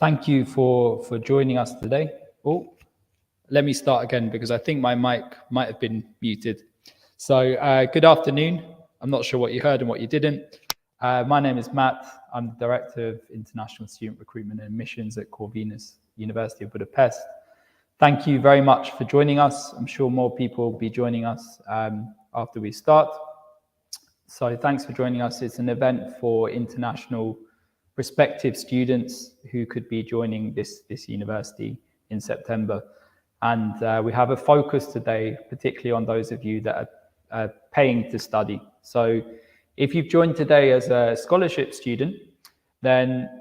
Thank you for joining us today. Oh, let me start again because I think my mic might have been muted. So good afternoon. I'm not sure what you heard and what you didn't. My name is Matt. I'm the Director of International Student Recruitment and Admissions at Corvinus University of Budapest. Thank you very much for joining us. I'm sure more people will be joining us after we start. So thanks for joining us. It's an event for international prospective students who could be joining this university in September. And we have a focus today, particularly on those of you that are paying to study. So if you've joined today as a scholarship student,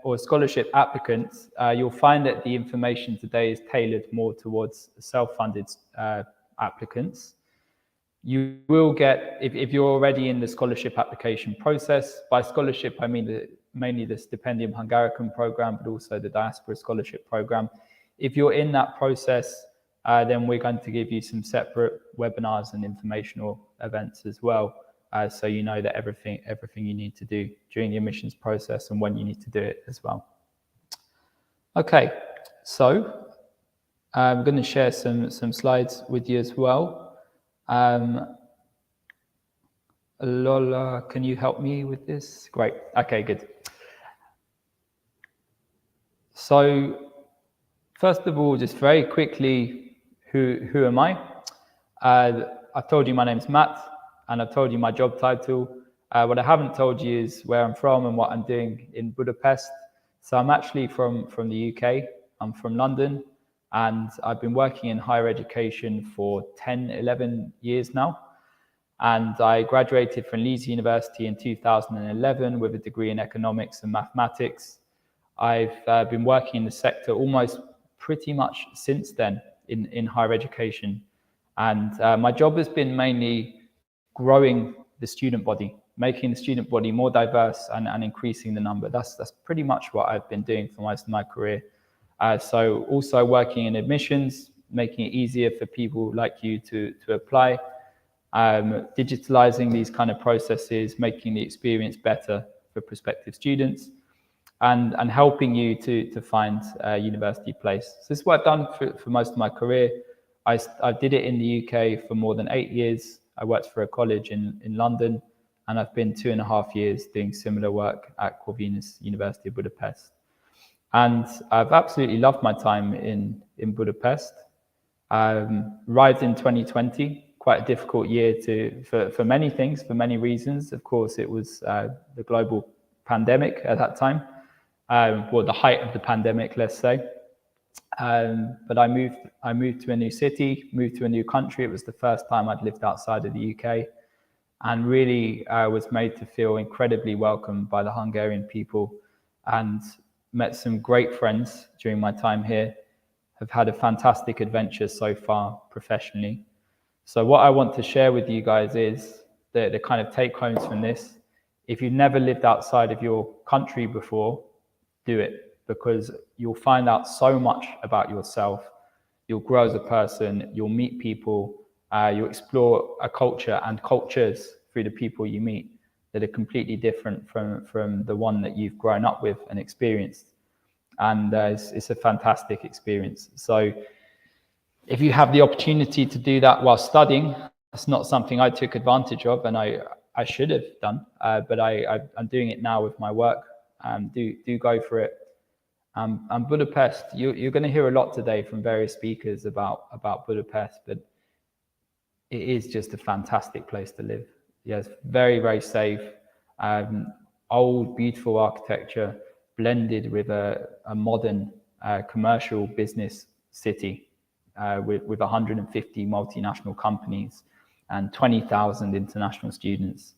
or scholarship applicant, you'll find that the information today is tailored more towards self-funded applicants. You will get, if you're already in the scholarship application process, by scholarship I mean mainly the Stipendium Hungaricum program, but also the Diaspora Scholarship program. If you're in that process, then we're going to give you some separate webinars and informational events as well, so you know that everything you need to do during the admissions process and when you need to do it as well. Okay, so I'm going to share some slides with you as well. Lola, can you help me with this? Great. Okay, good. So first of all, just very quickly, who am I? I've told you my name's Matt, and I've told you my job title. What I haven't told you is where I'm from and what I'm doing in Budapest. So I'm actually from the UK. I'm from London, and I've been working in higher education for 10, 11 years now. And I graduated from Leeds University in 2011 with a degree in economics and mathematics. I've been working in the sector almost pretty much since then in higher education. And my job has been mainly growing the student body, making the student body more diverse and increasing the number. That's pretty much what I've been doing for most of my career. So also working in admissions, making it easier for people like you to apply, digitalizing these kind of processes, making the experience better for prospective students, and helping you to find a university place. So this is what I've done for most of my career. I did it in the UK for more than 8 years. I worked for a college in London, and I've been 2.5 years doing similar work at Corvinus University of Budapest. And I've absolutely loved my time in Budapest. Arrived in 2020, quite a difficult year for many things, for many reasons. Of course, it was the global pandemic at that time, or the height of the pandemic, let's say. But I moved to a new city, moved to a new country. It was the first time I'd lived outside of the UK, and really was made to feel incredibly welcome by the Hungarian people, and met some great friends during my time here. Have had a fantastic adventure so far professionally. So what I want to share with you guys is the kind of take homes from this. If you've never lived outside of your country before, do it, because you'll find out so much about yourself. You'll grow as a person, you'll meet people, you'll explore a culture and cultures through the people you meet that are completely different from the one that you've grown up with and experienced. And it's a fantastic experience. So if you have the opportunity to do that while studying, that's not something I took advantage of, and I should have done, but I'm doing it now with my work. Do go for it. And Budapest, you're going to hear a lot today from various speakers about Budapest, but it is just a fantastic place to live. Yes, very, very safe. Old, beautiful architecture blended with a modern commercial business city with 150 multinational companies and 20,000 international students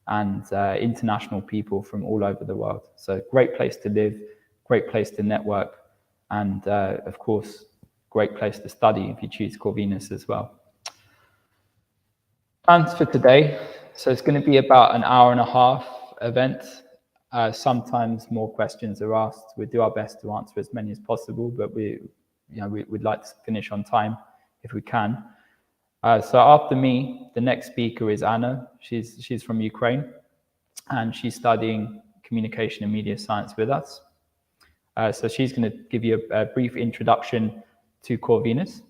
and international people from all over the world. So great place to live, great place to network, and of course, great place to study if you choose Corvinus as well. Plans for today. So it's going to be about an hour-and-a-half event. Sometimes more questions are asked. We do our best to answer as many as possible, but we'd like to finish on time if we can. So after me, the next speaker is Anna. She's from Ukraine, and she's studying communication and media science with us. So she's going to give you a brief introduction to Corvinus,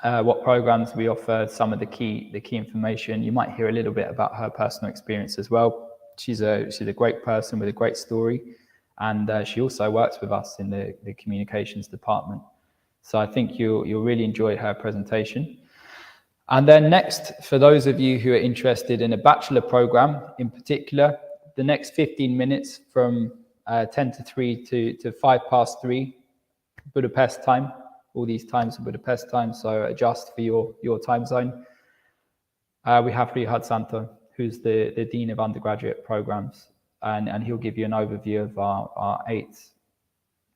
what programs we offer, some of the key information. You might hear a little bit about her personal experience as well. She's a great person with a great story, and she also works with us in the communications department. So I think you'll really enjoy her presentation. And then next, for those of you who are interested in a bachelor program in particular, the next 15 minutes from 10 to 3 to 5 past 3 Budapest time. All these times are Budapest time, so adjust for your time zone. We have Richárd, Szántó, who's the Dean of Undergraduate Programs, and he'll give you an overview of our 8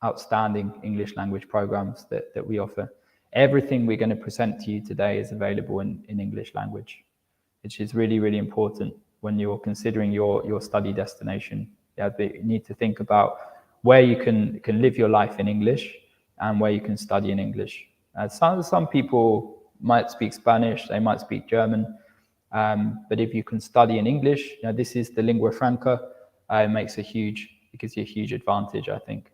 outstanding English language programs that we offer. Everything we're going to present to you today is available in English language, which is really, really important when you're considering your study destination. You need to think about where you can live your life in English and where you can study in English. Some people might speak Spanish, they might speak German, but if you can study in English, this is the lingua franca. It gives you a huge advantage, I think.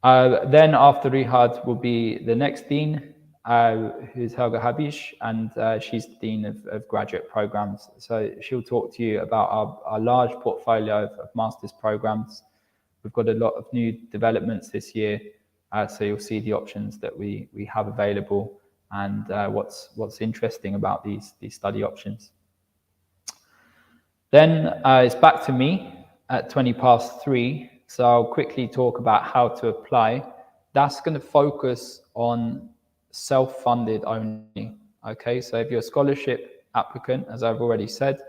Then after Richárd will be the next dean, who's Helga Habis, and she's the dean of graduate programs. So she'll talk to you about our large portfolio of master's programs. We've got a lot of new developments this year, so you'll see the options that we have available and what's interesting about these study options. Then it's back to me at 20 past 3. So I'll quickly talk about how to apply. That's going to focus on self-funded only. Okay, so if you're a scholarship applicant, as I've already said,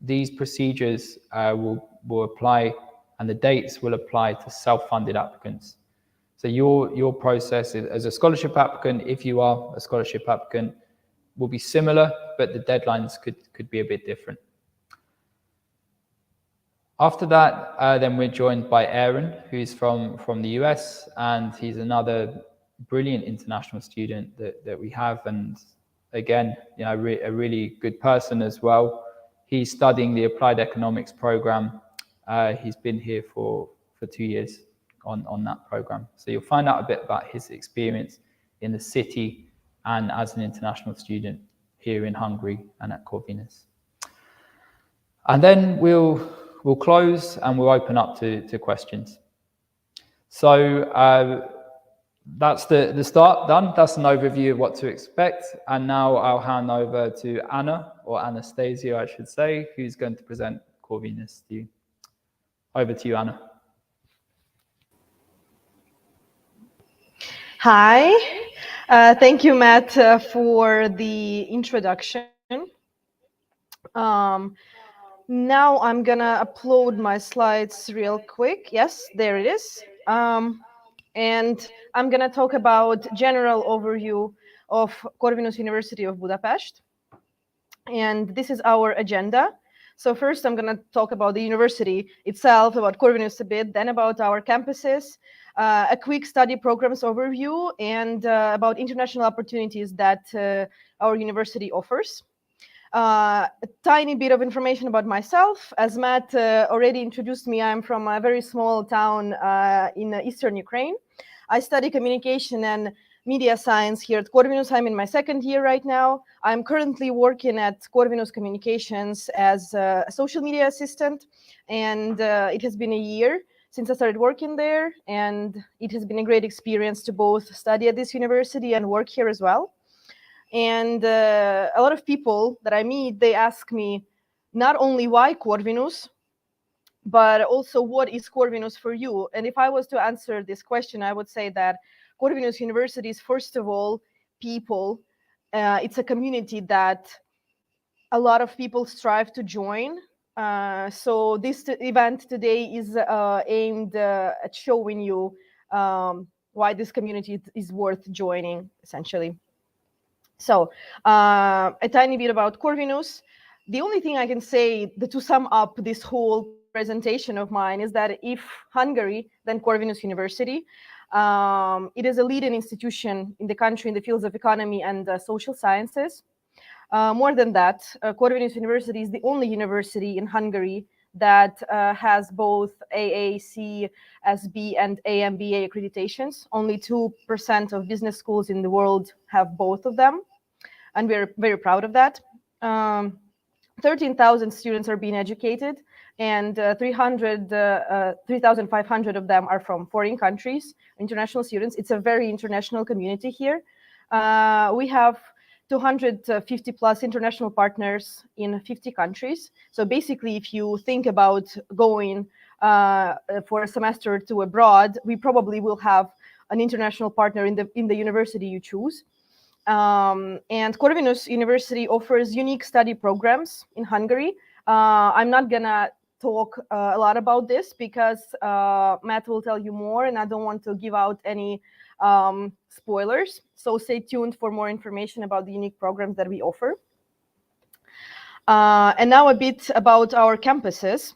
these procedures will apply, and the dates will apply to self-funded applicants. So your process as a scholarship applicant, if you are a scholarship applicant, will be similar, but the deadlines could be a bit different. After that, then we're joined by Aaron, who's from the US, and he's another brilliant international student that we have, and again, a really good person as well. He's studying the Applied Economics program. He's been here for 2 years on that program. So you'll find out a bit about his experience in the city and as an international student here in Hungary and at Corvinus. And then we'll close and we'll open up to questions. So that's the start done. That's an overview of what to expect. And now I'll hand over to Anna, or Anastasiia, I should say, who's going to present Corvinus to you. Over to you, Anna. Hi. Thank you, Matt, for the introduction. Now I'm gonna upload my slides real quick. Yes, there it is. And I'm gonna talk about general overview of Corvinus University of Budapest. And this is our agenda. So first I'm gonna talk about the university itself, about Corvinus a bit, then about our campuses, a quick study programs overview, and about international opportunities that our university offers. A tiny bit of information about myself. As Matt already introduced me, I'm from a very small town in eastern Ukraine. I study communication and media science here at Corvinus. I'm in my 2nd year right now. I'm currently working at Corvinus Communications as a social media assistant, and it has been a year since I started working there, and it has been a great experience to both study at this university and work here as well. And a lot of people that I meet, they ask me not only why Corvinus, but also what is Corvinus for you? And if I was to answer this question, I would say that Corvinus University is, first of all, people. It's a community that a lot of people strive to join. So this event today is aimed at showing you why this community is worth joining, essentially. So a tiny bit about Corvinus. The only thing I can say to sum up this whole presentation of mine is that if Hungary, then Corvinus University. It is a leading institution in the country in the fields of economy and social sciences. More than that, Corvinus University is the only university in Hungary that has both AAC, SB, and AMBA accreditations. Only 2% of business schools in the world have both of them, and we're very proud of that. 13,000 students are being educated, and 3,500 of them are from foreign countries, international students. It's a very international community here. We have 250 plus international partners in 50 countries. So basically, if you think about going for a semester to abroad, we probably will have an international partner in the university you choose. And Corvinus University offers unique study programs in Hungary. I'm not gonna talk a lot about this because Matt will tell you more, and I don't want to give out any spoilers. So stay tuned for more information about the unique programs that we offer. And now a bit about our campuses.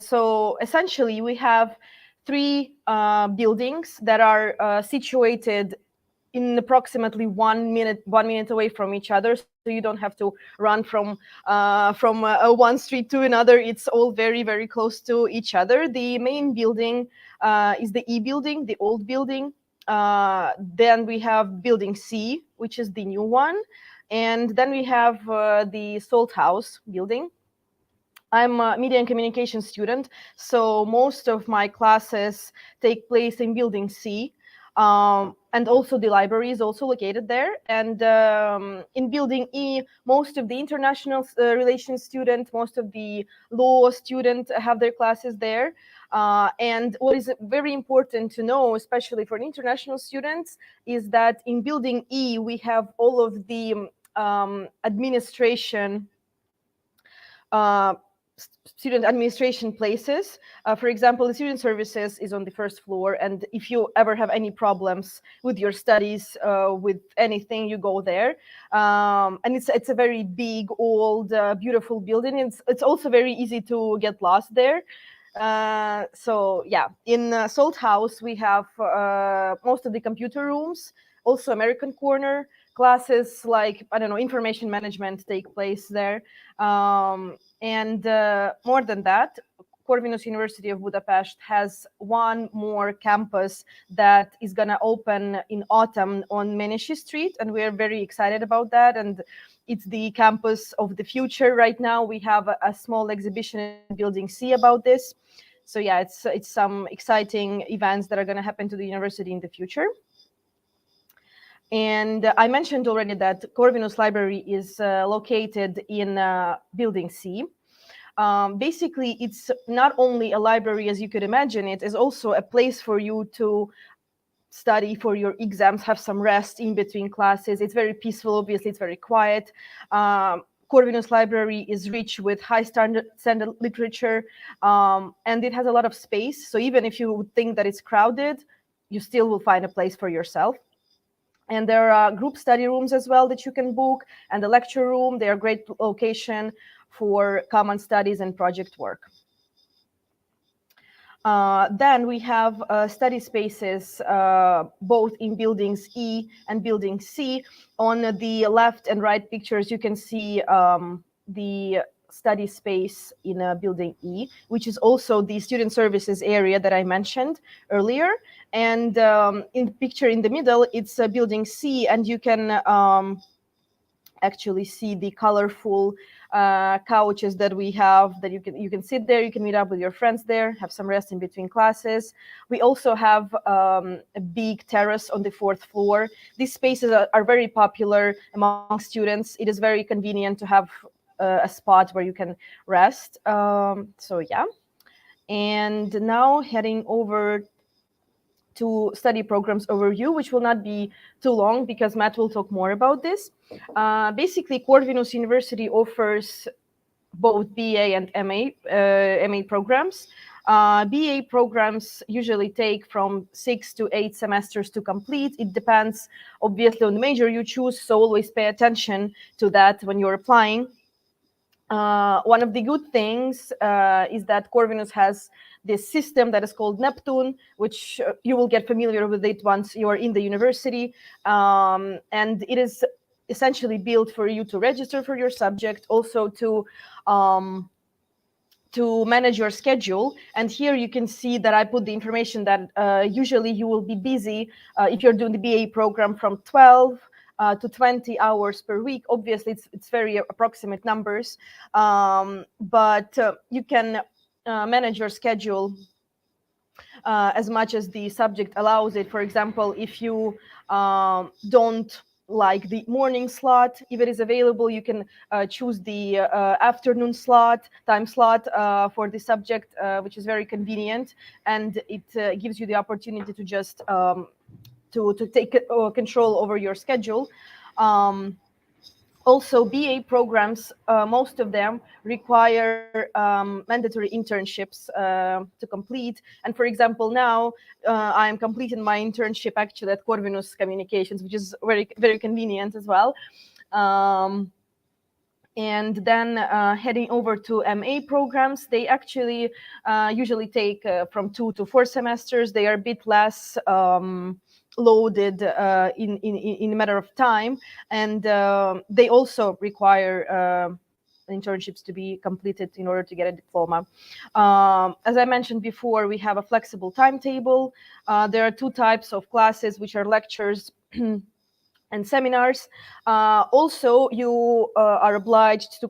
So essentially, we have 3 buildings that are situated in approximately 1 minute away from each other, so you don't have to run from one street to another. It's all very, very close to each other. The main building is the E building, the old building. Then we have building C, which is the new one, and then we have the Salt House building. I'm a media and communication student, so most of my classes take place in building C. And also the library is also located there. And in building E, most of the international relations students, most of the law students have their classes there. And what is very important to know, especially for international students, is that in building E, we have all of the student administration places. For example, the student services is on the 1st floor, and if you ever have any problems with your studies, with anything, you go there. And it's a very big, old, beautiful building. It's also very easy to get lost there. So yeah, in Salt House, we have most of the computer rooms, also American Corner. Classes like, I don't know, information management take place there. And more than that, Corvinus University of Budapest has one more campus that is going to open in autumn on Menesi Street, and we're very excited about that. And it's the campus of the future. Right now, we have a small exhibition in Building C about this. So yeah, it's some exciting events that are going to happen to the university in the future. And I mentioned already that Corvinus Library is located in Building C. Basically, it's not only a library as you could imagine, it is also a place for you to study for your exams, have some rest in between classes. It's very peaceful, obviously, it's very quiet. Corvinus Library is rich with high standard literature, and it has a lot of space. So even if you would think that it's crowded, you still will find a place for yourself. And there are group study rooms as well that you can book, and the lecture room. They are a great location for common studies and project work. Then we have study spaces both in buildings E and building C. On the left and right pictures, you can see the study space in building E, which is also the student services area that I mentioned earlier. And in the picture in the middle, it's building C, and you can actually see the colorful couches that we have, that you can sit there, you can meet up with your friends there, have some rest in between classes. We also have a big terrace on the 4th floor. These spaces are very popular among students. It is very convenient to have a spot where you can rest. So yeah, and now heading over to study programs overview, which will not be too long because Matt will talk more about this. Basically, Corvinus University offers both BA and MA programs. BA programs usually take from 6 to 8 semesters to complete. It depends, obviously, on the major you choose, so always pay attention to that when you're applying. One of the good things is that Corvinus has this system that is called Neptune, which you will get familiar with it once you are in the university. And it is essentially built for you to register for your subject, also to to manage your schedule. And here you can see that I put the information that usually you will be busy if you're doing the BA program from 12 to 20 hours per week. Obviously, it's very approximate numbers, but you can manage your schedule as much as the subject allows it. For example, if you don't like the morning slot, if it is available, you can choose the afternoon time slot for the subject, which is very convenient, and it gives you the opportunity to just to take control over your schedule. Also, BA programs, most of them require mandatory internships to complete. And for example, now I am completing my internship actually at Corvinus Communications, which is very, very convenient as well. And then heading over to MA programs, they actually usually take from 2 to 4 semesters. They are a bit less loaded in a matter of time, and they also require internships to be completed in order to get a diploma. As I mentioned before, we have a flexible timetable. There are 2 types of classes, which are lectures and seminars. Also, you are obliged to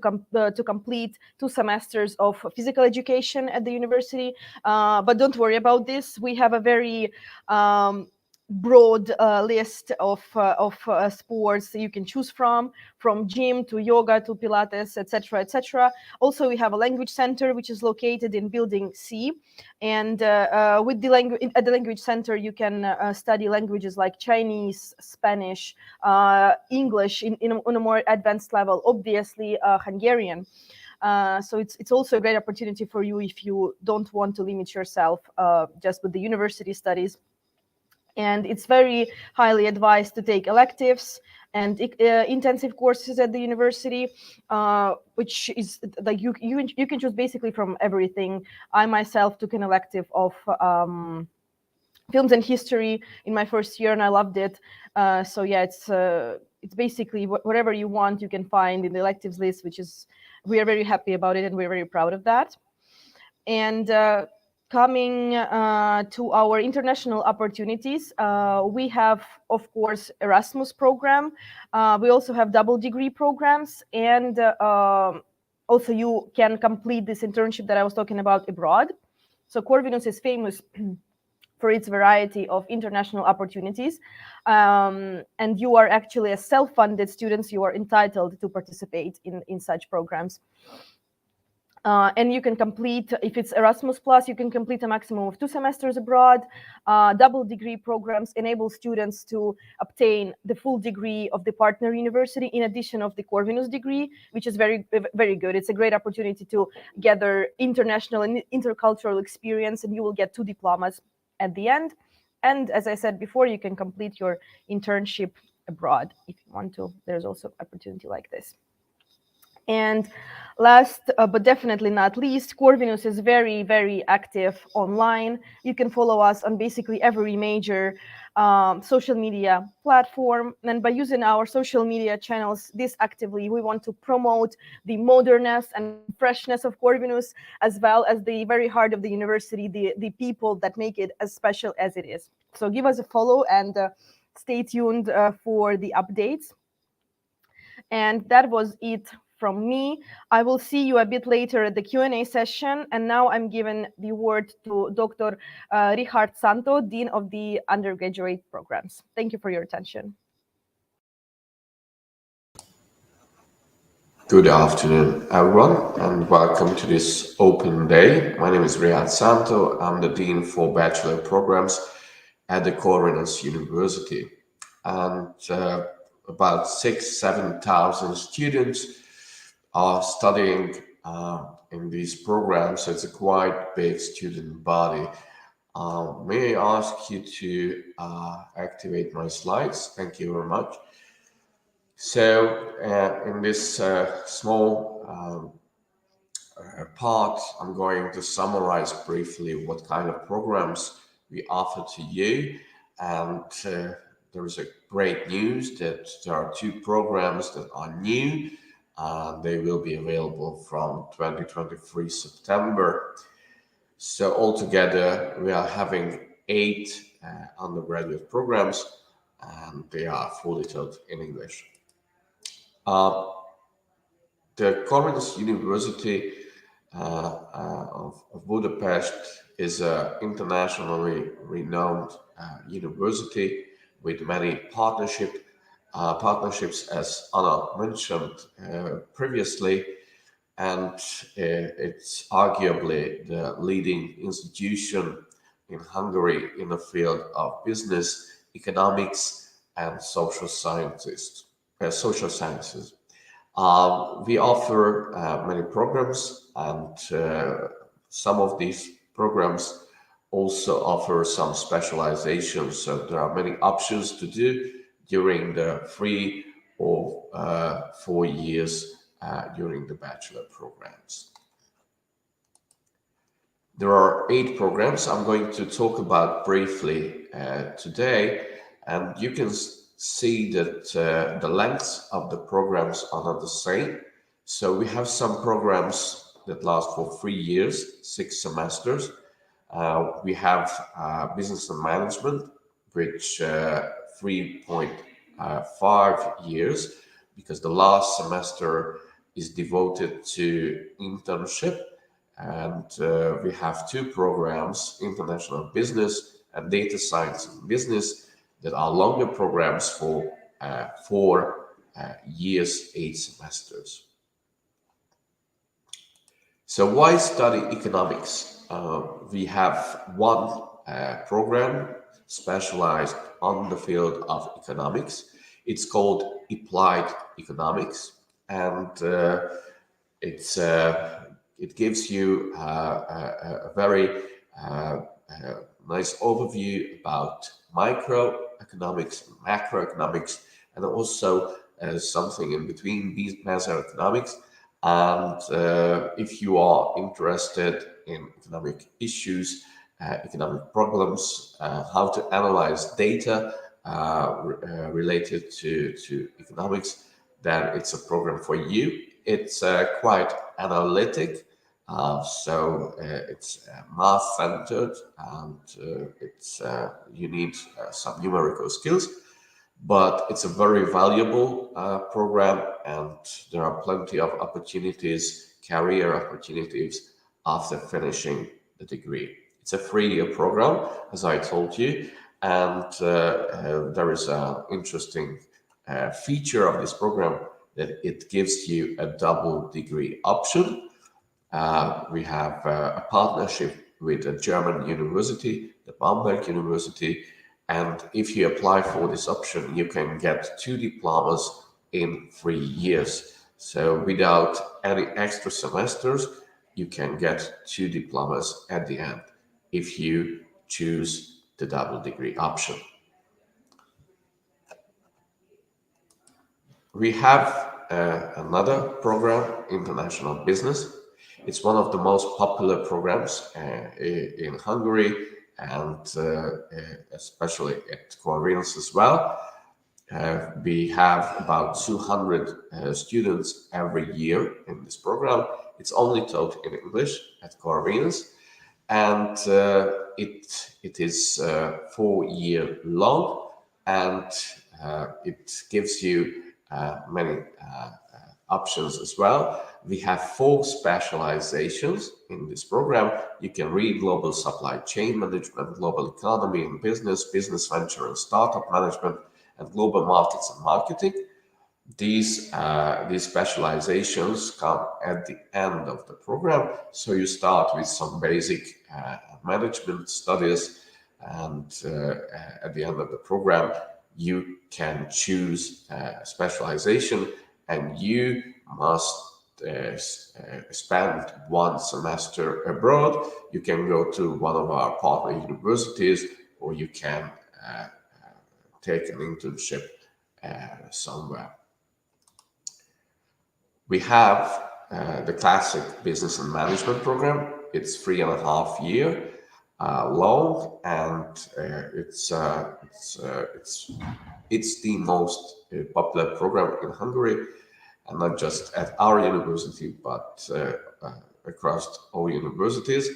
complete 2 semesters of physical education at the university. But don't worry about this. We have a very broad list of sports you can choose from gym to yoga to Pilates, etc., etc. Also, we have a language center which is located in Building C, and with the at the language center you can study languages like Chinese, Spanish, English on a more advanced level, obviously Hungarian. So it's also a great opportunity for you if you don't want to limit yourself just with the university studies. And it's very highly advised to take electives and intensive courses at the university, which is like you can choose basically from everything. I myself took an elective of films and history in my first year, and I loved it. So yeah, it's basically whatever you want you can find in the electives list, which is, we are very happy about it and we're very proud of that. And coming to our international opportunities, we have, of course, Erasmus program. We also have double degree programs, and also you can complete this internship that I was talking about abroad. So Corvinus is famous for its variety of international opportunities, and you are actually a self-funded students. You are entitled to participate in such programs. And you can complete, if it's Erasmus Plus, you can complete a maximum of 2 semesters abroad. Double degree programs enable students to obtain the full degree of the partner university in addition of the Corvinus degree, which is very, very good. It's a great opportunity to gather international and intercultural experience, and you will get 2 diplomas at the end. And as I said before, you can complete your internship abroad if you want to. There's also opportunity like this. And last, but definitely not least, Corvinus is very, very active online. You can follow us on basically every major social media platform. And by using our social media channels this actively, we want to promote the modernness and freshness of Corvinus, as well as the very heart of the university, the people that make it as special as it is. So give us a follow and stay tuned for the updates. And that was it from me. I will see you a bit later at the Q&A session. And now I'm giving the word to Dr. Richárd Szántó, Dean of the Undergraduate Programs. Thank you for your attention. Good afternoon, everyone, and welcome to this open day. My name is Richárd Szántó. I'm the Dean for Bachelor Programs at the Corvinus University. And about 6,000-7,000 students are studying in these programs, so it's a quite big student body. May I ask you to activate my slides? Thank you very much. So in this small part, I'm going to summarize briefly what kind of programs we offer to you. And there is a great news that there are 2 programs that are new They will be available from 2023 September. So altogether, we are having 8 undergraduate programs, and they are fully taught in English. The Corvinus University of Budapest is an internationally renowned university with many partnerships, as Anna mentioned previously, and it's arguably the leading institution in Hungary in the field of business, economics, and social sciences. We offer many programs, and some of these programs also offer some specializations. So there are many options to do during the 3 or 4 years during the bachelor programs. There are 8 programs I'm going to talk about briefly today, and you can see that the lengths of the programs are not the same. So we have some programs that last for 3 years, 6 semesters. We have business and management, which 3.5 years, because the last semester is devoted to internship. And we have 2 programs, international business and data science and business, that are longer programs for 4 years, 8 semesters. So why study economics? We have 1 program specialized on the field of economics. It's called Applied Economics, and it gives you a very nice overview about microeconomics and macroeconomics, and also something in between these mesoeconomics. And if you are interested in economic issues, economic problems, how to analyze data related to economics, then it's a program for you. It's quite analytic. So it's math-centered, and you need some numerical skills, but it's a very valuable program, and there are plenty of opportunities, career opportunities, after finishing the degree. It's a 3-year program, as I told you, and there is an interesting feature of this program, that it gives you a double degree option. We have a partnership with a German university, the Bamberg University, and if you apply for this option, you can get 2 diplomas in 3 years. So without any extra semesters, you can get 2 diplomas at the end if you choose the double degree option. We have another program, International Business. It's one of the most popular programs in Hungary, and especially at Corvinus as well. We have about 200 students every year in this program. It's only taught in English at Corvinus, and it is 4 year long, and it gives you many options as well. We have 4 specializations in this program. You can read global supply chain management, global economy and business, business venture and startup management, and global markets and marketing. These specializations come at the end of the program. So you start with some basic management studies, and at the end of the program, you can choose a specialization, and you must spend 1 semester abroad. You can go to one of our partner universities, or you can take an internship somewhere. We have the classic business and management program. It's 3.5 years long, and it's the most popular program in Hungary. and not just at our university, but across all universities.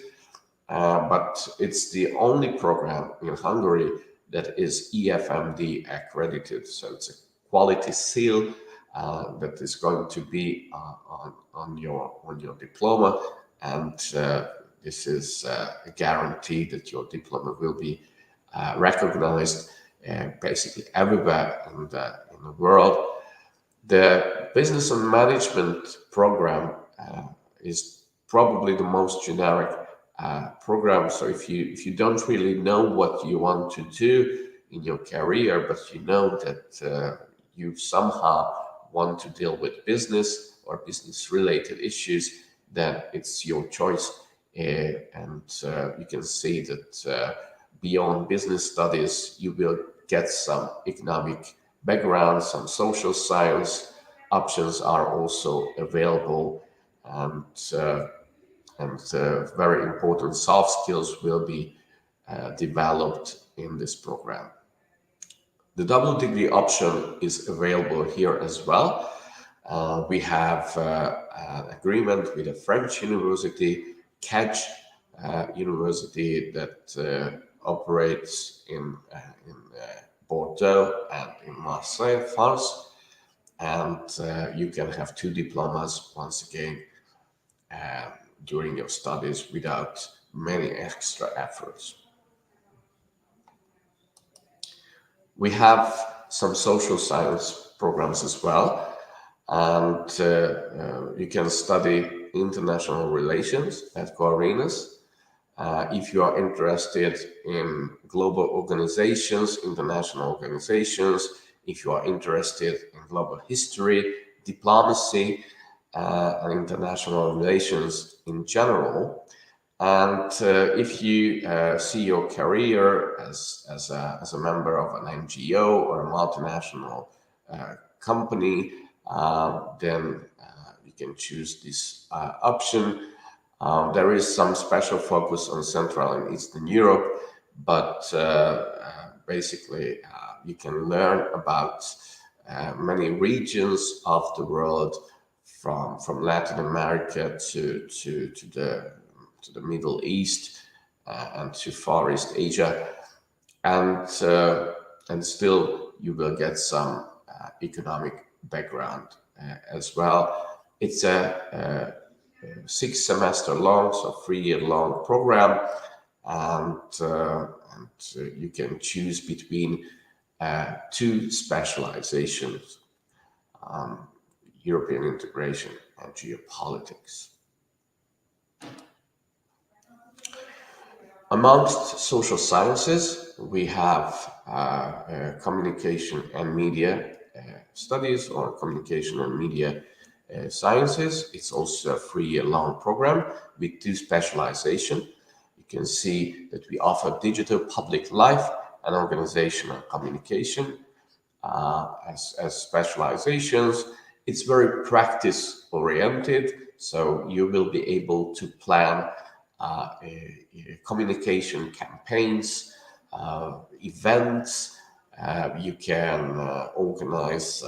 But it's the only program in Hungary that is EFMD accredited. So it's a quality seal that is going to be on your diploma, and this is a guarantee that your diploma will be recognized basically everywhere in the world. The business and management program is probably the most generic program. So if you don't really know what you want to do in your career, but you know that you somehow want to deal with business or business related issues, then it's your choice. And you can see that beyond business studies, you will get some economic background, some social science options are also available, and very important soft skills will be developed in this program. The double degree option is available here as well. We have an agreement with a French university, CAG University, that operates in Bordeaux and in Marseille, France, and you can have 2 diplomas once again during your studies without many extra efforts. We have some social science programs as well, and you can study international relations at Corvinus. If you are interested in global organizations, international organizations, if you are interested in global history, diplomacy, and international relations in general, and if you see your career as a member of an NGO or a multinational company, then you can choose this option. There is some special focus on Central and Eastern Europe, but basically you can learn about many regions of the world, from Latin America to the Middle East and to Far East Asia, and still you will get some economic background as well. It's a 6-semester long, so 3-year long program, and you can choose between 2 specializations: European integration and geopolitics. Amongst social sciences, we have communication and media studies, or communication and media sciences. It's also a 3-year long program with 2 specializations. You can see that we offer digital public life and organizational communication as specializations. It's very practice oriented, so you will be able to plan communication campaigns, events. You can organize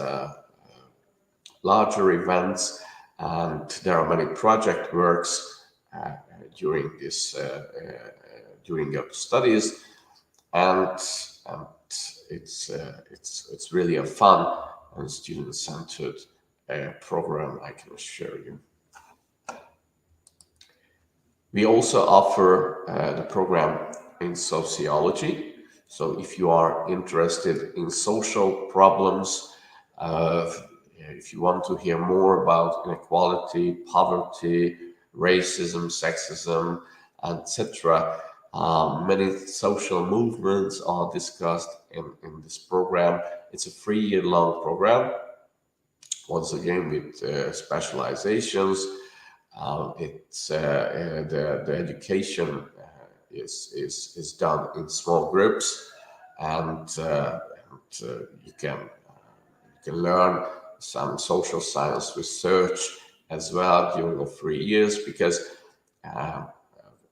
larger events, and there are many project works during your studies, and it's really a fun and student-centered program, I can assure you. We also offer the program in sociology. So if you are interested in social problems, if you want to hear more about inequality, poverty, racism, sexism, etc., many social movements are discussed in this program. It's a 3-year long program, once again with specializations. It's the education is done in small groups, and you can learn some social science research as well during the 3 years, because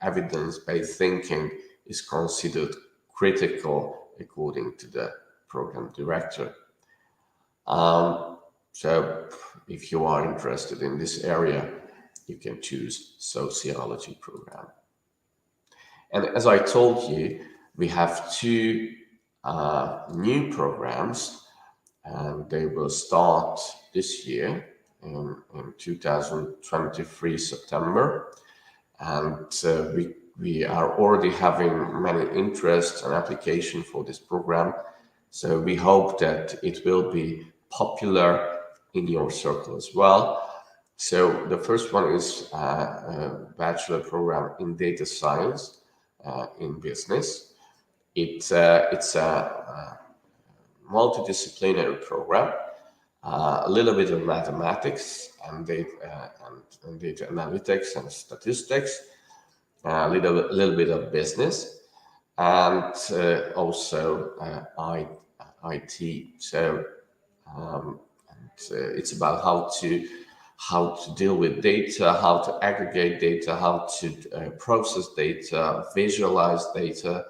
evidence-based thinking is considered critical according to the program director. So if you are interested in this area, you can choose sociology program. And as I told you, we have two new programs, and they will start this year in 2023 September. And we are already having many interests and application for this program. So we hope that it will be popular in your circle as well. So the first one is a bachelor program in data science in business. It's a multidisciplinary program, a little bit of mathematics and data analytics and statistics, a little bit of business, and also IT. So it's about how to deal with data, how to aggregate data, how to process data, visualize data,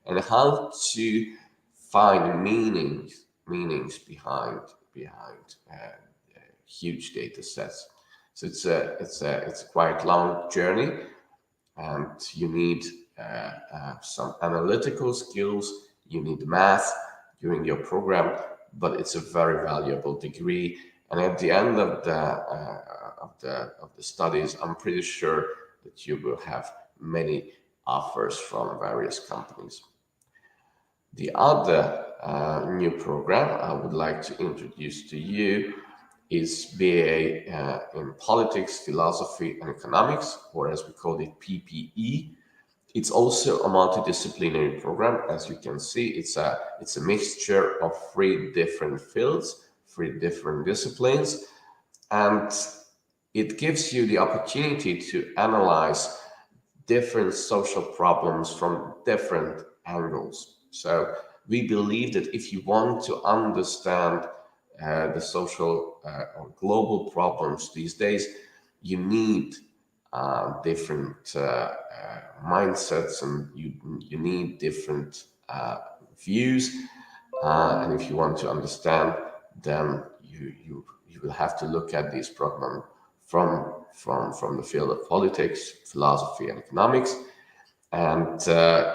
and how to find meanings behind huge data sets. So it's a quite long journey, and you need some analytical skills. You need math during your program, but it's a very valuable degree. And at the end of the studies, I'm pretty sure that you will have many offers from various companies. The other new program I would like to introduce to you is BA in Politics, Philosophy, and Economics, or as we call it, PPE. It's also a multidisciplinary program. As you can see, it's a mixture of 3 different fields, 3 different disciplines, and it gives you the opportunity to analyze different social problems from different angles. So we believe that if you want to understand the social or global problems these days, you need different mindsets, and you need different views. And if you want to understand them, you will have to look at these problems from the field of politics, philosophy, and economics. And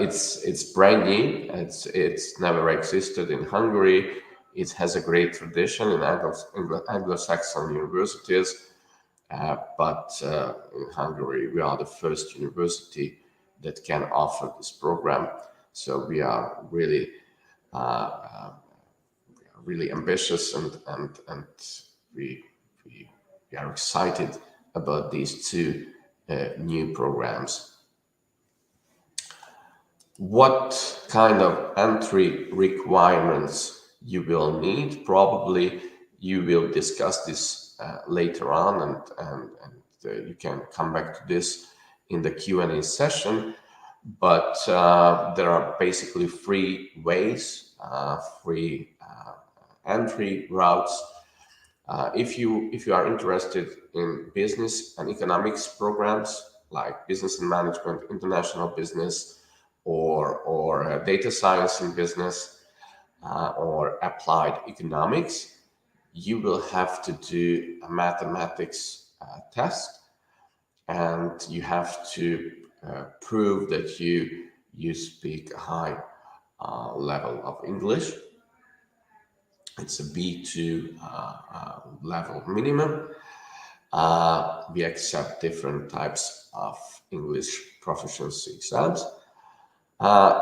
it's brand new. It's never existed in Hungary. It has a great tradition in Anglo-Saxon universities, but in Hungary we are the first university that can offer this program. So we are really ambitious, and we are excited about these 2 new programs. What kind of entry requirements you will need? Probably you will discuss this later on, and you can come back to this in the Q&A session. But there are basically 3 ways, 3 entry routes. If you are interested in business and economics programs like business and management, international business, or data science in business, or applied economics, you will have to do a mathematics test, and you have to prove that you speak a high level of English. It's a B2 level minimum. We accept different types of English proficiency exams.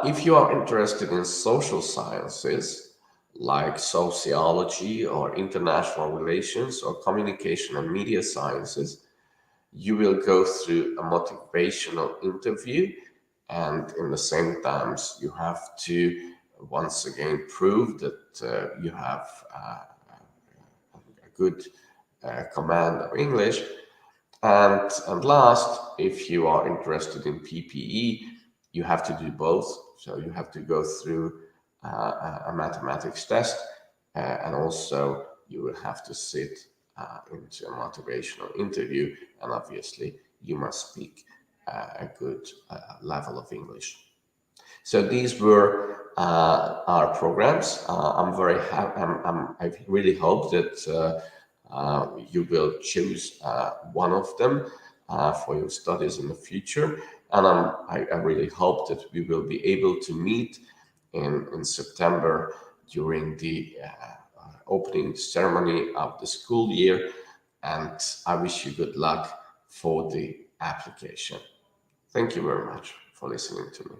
If you are interested in social sciences like sociology or international relations or communication and media sciences, you will go through a motivational interview, and in the same times you have to once again prove that you have a good command of English. And last, if you are interested in PPE, you have to do both. So you have to go through a mathematics test, and also you will have to sit into a motivational interview, and obviously you must speak a good level of English. So these were our programs. I'm very happy. I really hope that you will choose one of them for your studies in the future. And I really hope that we will be able to meet in September during the opening ceremony of the school year. And I wish you good luck for the application. Thank you very much for listening to me.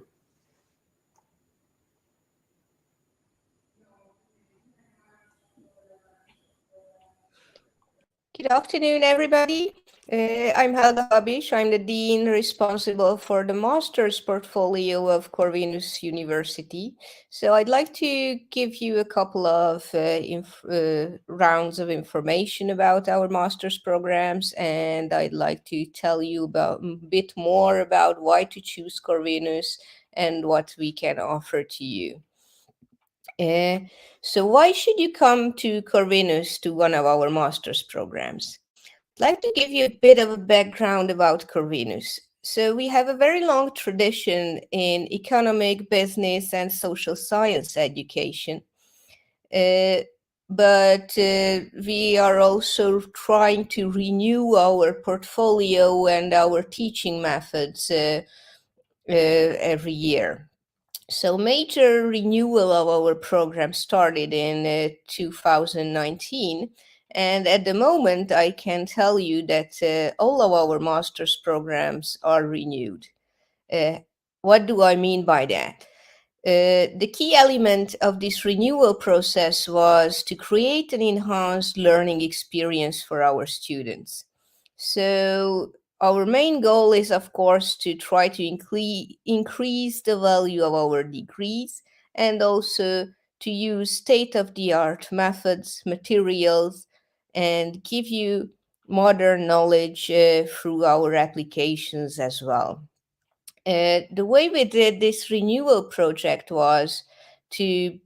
Good afternoon, everybody. I'm Helga Habis. I'm the Dean responsible for the Master's portfolio of Corvinus University. So I'd like to give you a couple of rounds of information about our Master's programs, and I'd like to tell you a bit more about why to choose Corvinus and what we can offer to you. So why should you come to Corvinus to one of our master's programs? I'd like to give you a bit of a background about Corvinus. So we have a very long tradition in economic, business, and social science education. But we are also trying to renew our portfolio and our teaching methods every year. So major renewal of our program started in 2019. And at the moment, I can tell you that all of our master's programs are renewed. What do I mean by that? The key element of this renewal process was to create an enhanced learning experience for our students. So our main goal is, of course, to try to increase the value of our degrees and also to use state-of-the-art methods, materials, and give you modern knowledge through our applications as well. The way we did this renewal project was to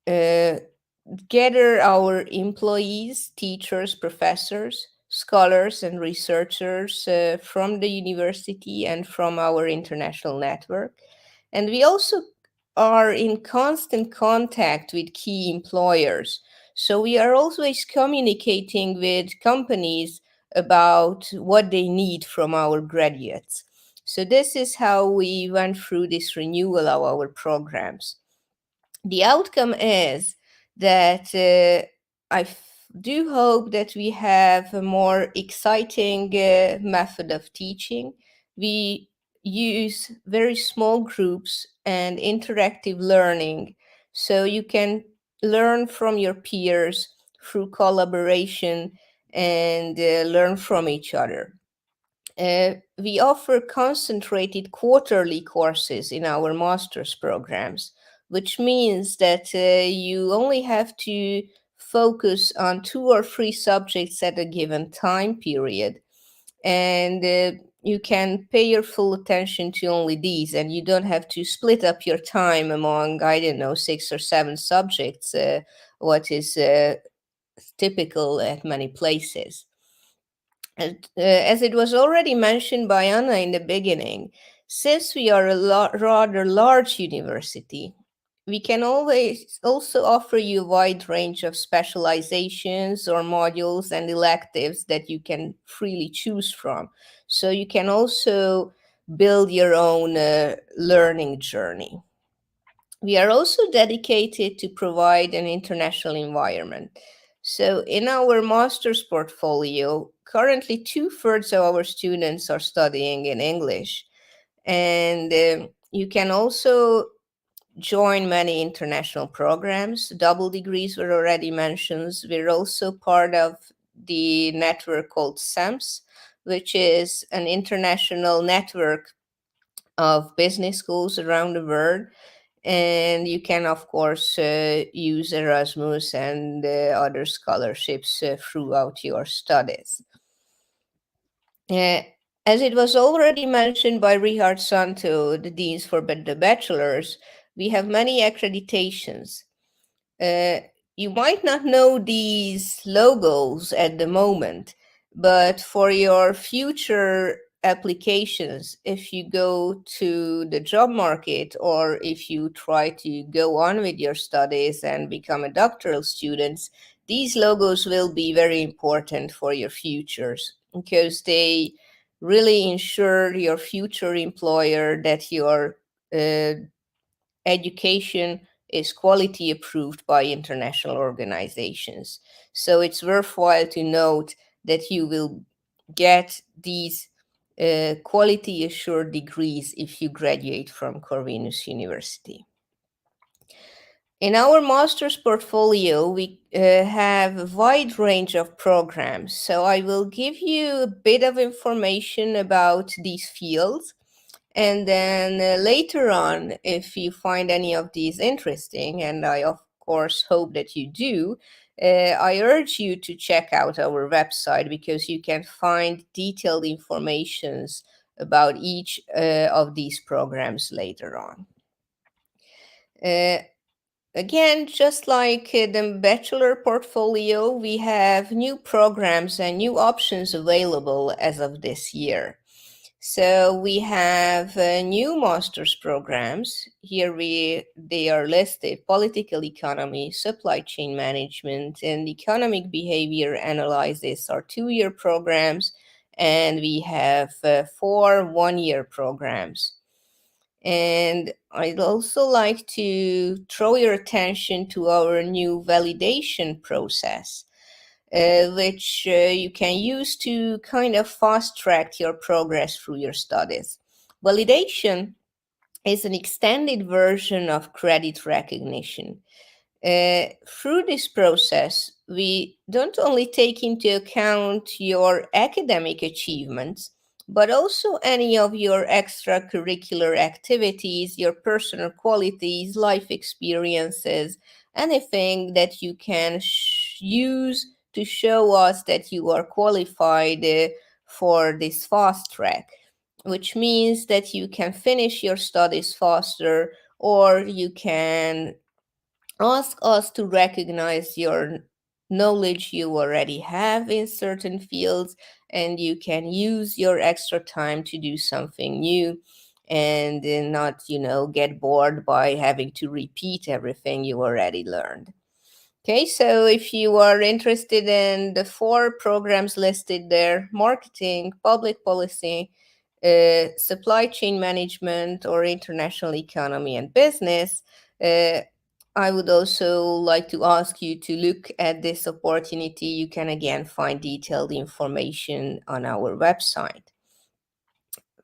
gather our employees, teachers, professors, scholars, and researchers from the university and from our international network. And we also are in constant contact with key employers. So we are always communicating with companies about what they need from our graduates. So this is how we went through this renewal of our programs. The outcome is that I do hope that we have a more exciting method of teaching. We use very small groups and interactive learning, so you can learn from your peers through collaboration and learn from each other. We offer concentrated quarterly courses in our master's programs, which means that you only have to focus on 2 or 3 subjects at a given time period. And you can pay your full attention to only these, and you don't have to split up your time among, 6 or 7 subjects, what is typical at many places. As it was already mentioned by Anna in the beginning, since we are a rather large university, we can always also offer you a wide range of specializations or modules and electives that you can freely choose from. So you can also build your own learning journey. We are also dedicated to provide an international environment. So in our master's portfolio, currently 2/3 of our students are studying in English. And you can also join many international programs. Double degrees were already mentioned. We're also part of the network called SAMS, which is an international network of business schools around the world. And you can, of course, use Erasmus and other scholarships throughout your studies. As it was already mentioned by Richárd, Szántó, the deans for the bachelors, we have many accreditations. You might not know these logos at the moment, but for your future applications, if you go to the job market or if you try to go on with your studies and become a doctoral student, these logos will be very important for your futures because they really ensure your future employer that your education is quality approved by international organizations. So it's worthwhile to note that you will get these quality assured degrees if you graduate from Corvinus University. In our master's portfolio, we have a wide range of programs. So I will give you a bit of information about these fields. And then later on, if you find any of these interesting, and I of course hope that you do, I urge you to check out our website because you can find detailed informations about each of these programs later on. Again, just like the bachelor portfolio, we have new programs and new options available as of this year. So we have new master's programs. Here they are listed: political economy, supply chain management, and economic behavior analysis are 2-year programs, and we have 4 one-year programs. And I'd also like to draw your attention to our new validation process, which you can use to kind of fast track your progress through your studies. Validation is an extended version of credit recognition. Through this process, we don't only take into account your academic achievements, but also any of your extracurricular activities, your personal qualities, life experiences, anything that you can use to show us that you are qualified for this fast track, which means that you can finish your studies faster, or you can ask us to recognize your knowledge you already have in certain fields, and you can use your extra time to do something new and not, get bored by having to repeat everything you already learned. Okay, so if you are interested in the 4 programs listed there: marketing, public policy, supply chain management, or international economy and business, I would also like to ask you to look at this opportunity. You can again find detailed information on our website.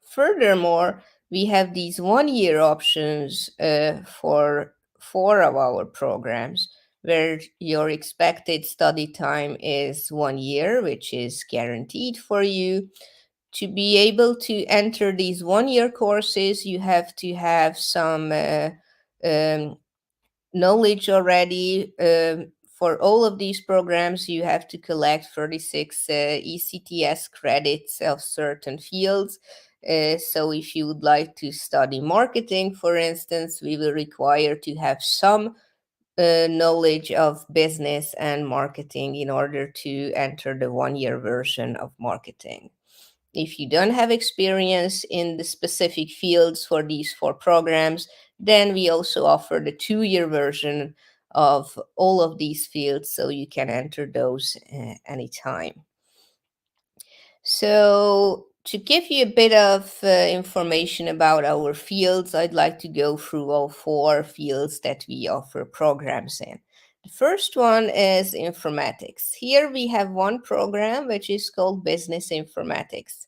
Furthermore, we have these 1-year options for 4 of our programs, where your expected study time is 1 year, which is guaranteed for you. To be able to enter these 1-year courses, you have to have some knowledge already. For all of these programs, you have to collect 36 ECTS credits of certain fields. So if you would like to study marketing, for instance, we will require to have some knowledge of business and marketing in order to enter the 1-year version of marketing. If you don't have experience in the specific fields for these 4 programs, then we also offer the 2-year version of all of these fields, so you can enter those anytime. So to give you a bit of information about our fields, I'd like to go through all 4 fields that we offer programs in. The first one is informatics. Here we have one program which is called Business Informatics.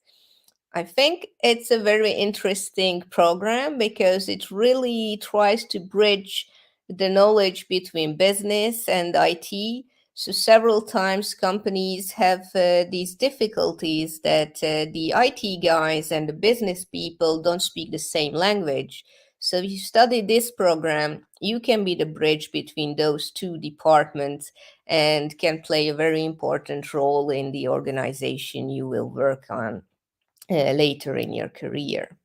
I think it's a very interesting program because it really tries to bridge the knowledge between business and IT. So several times companies have these difficulties that the IT guys and the business people don't speak the same language. So if you study this program, you can be the bridge between those 2 departments and can play a very important role in the organization you will work on later in your career.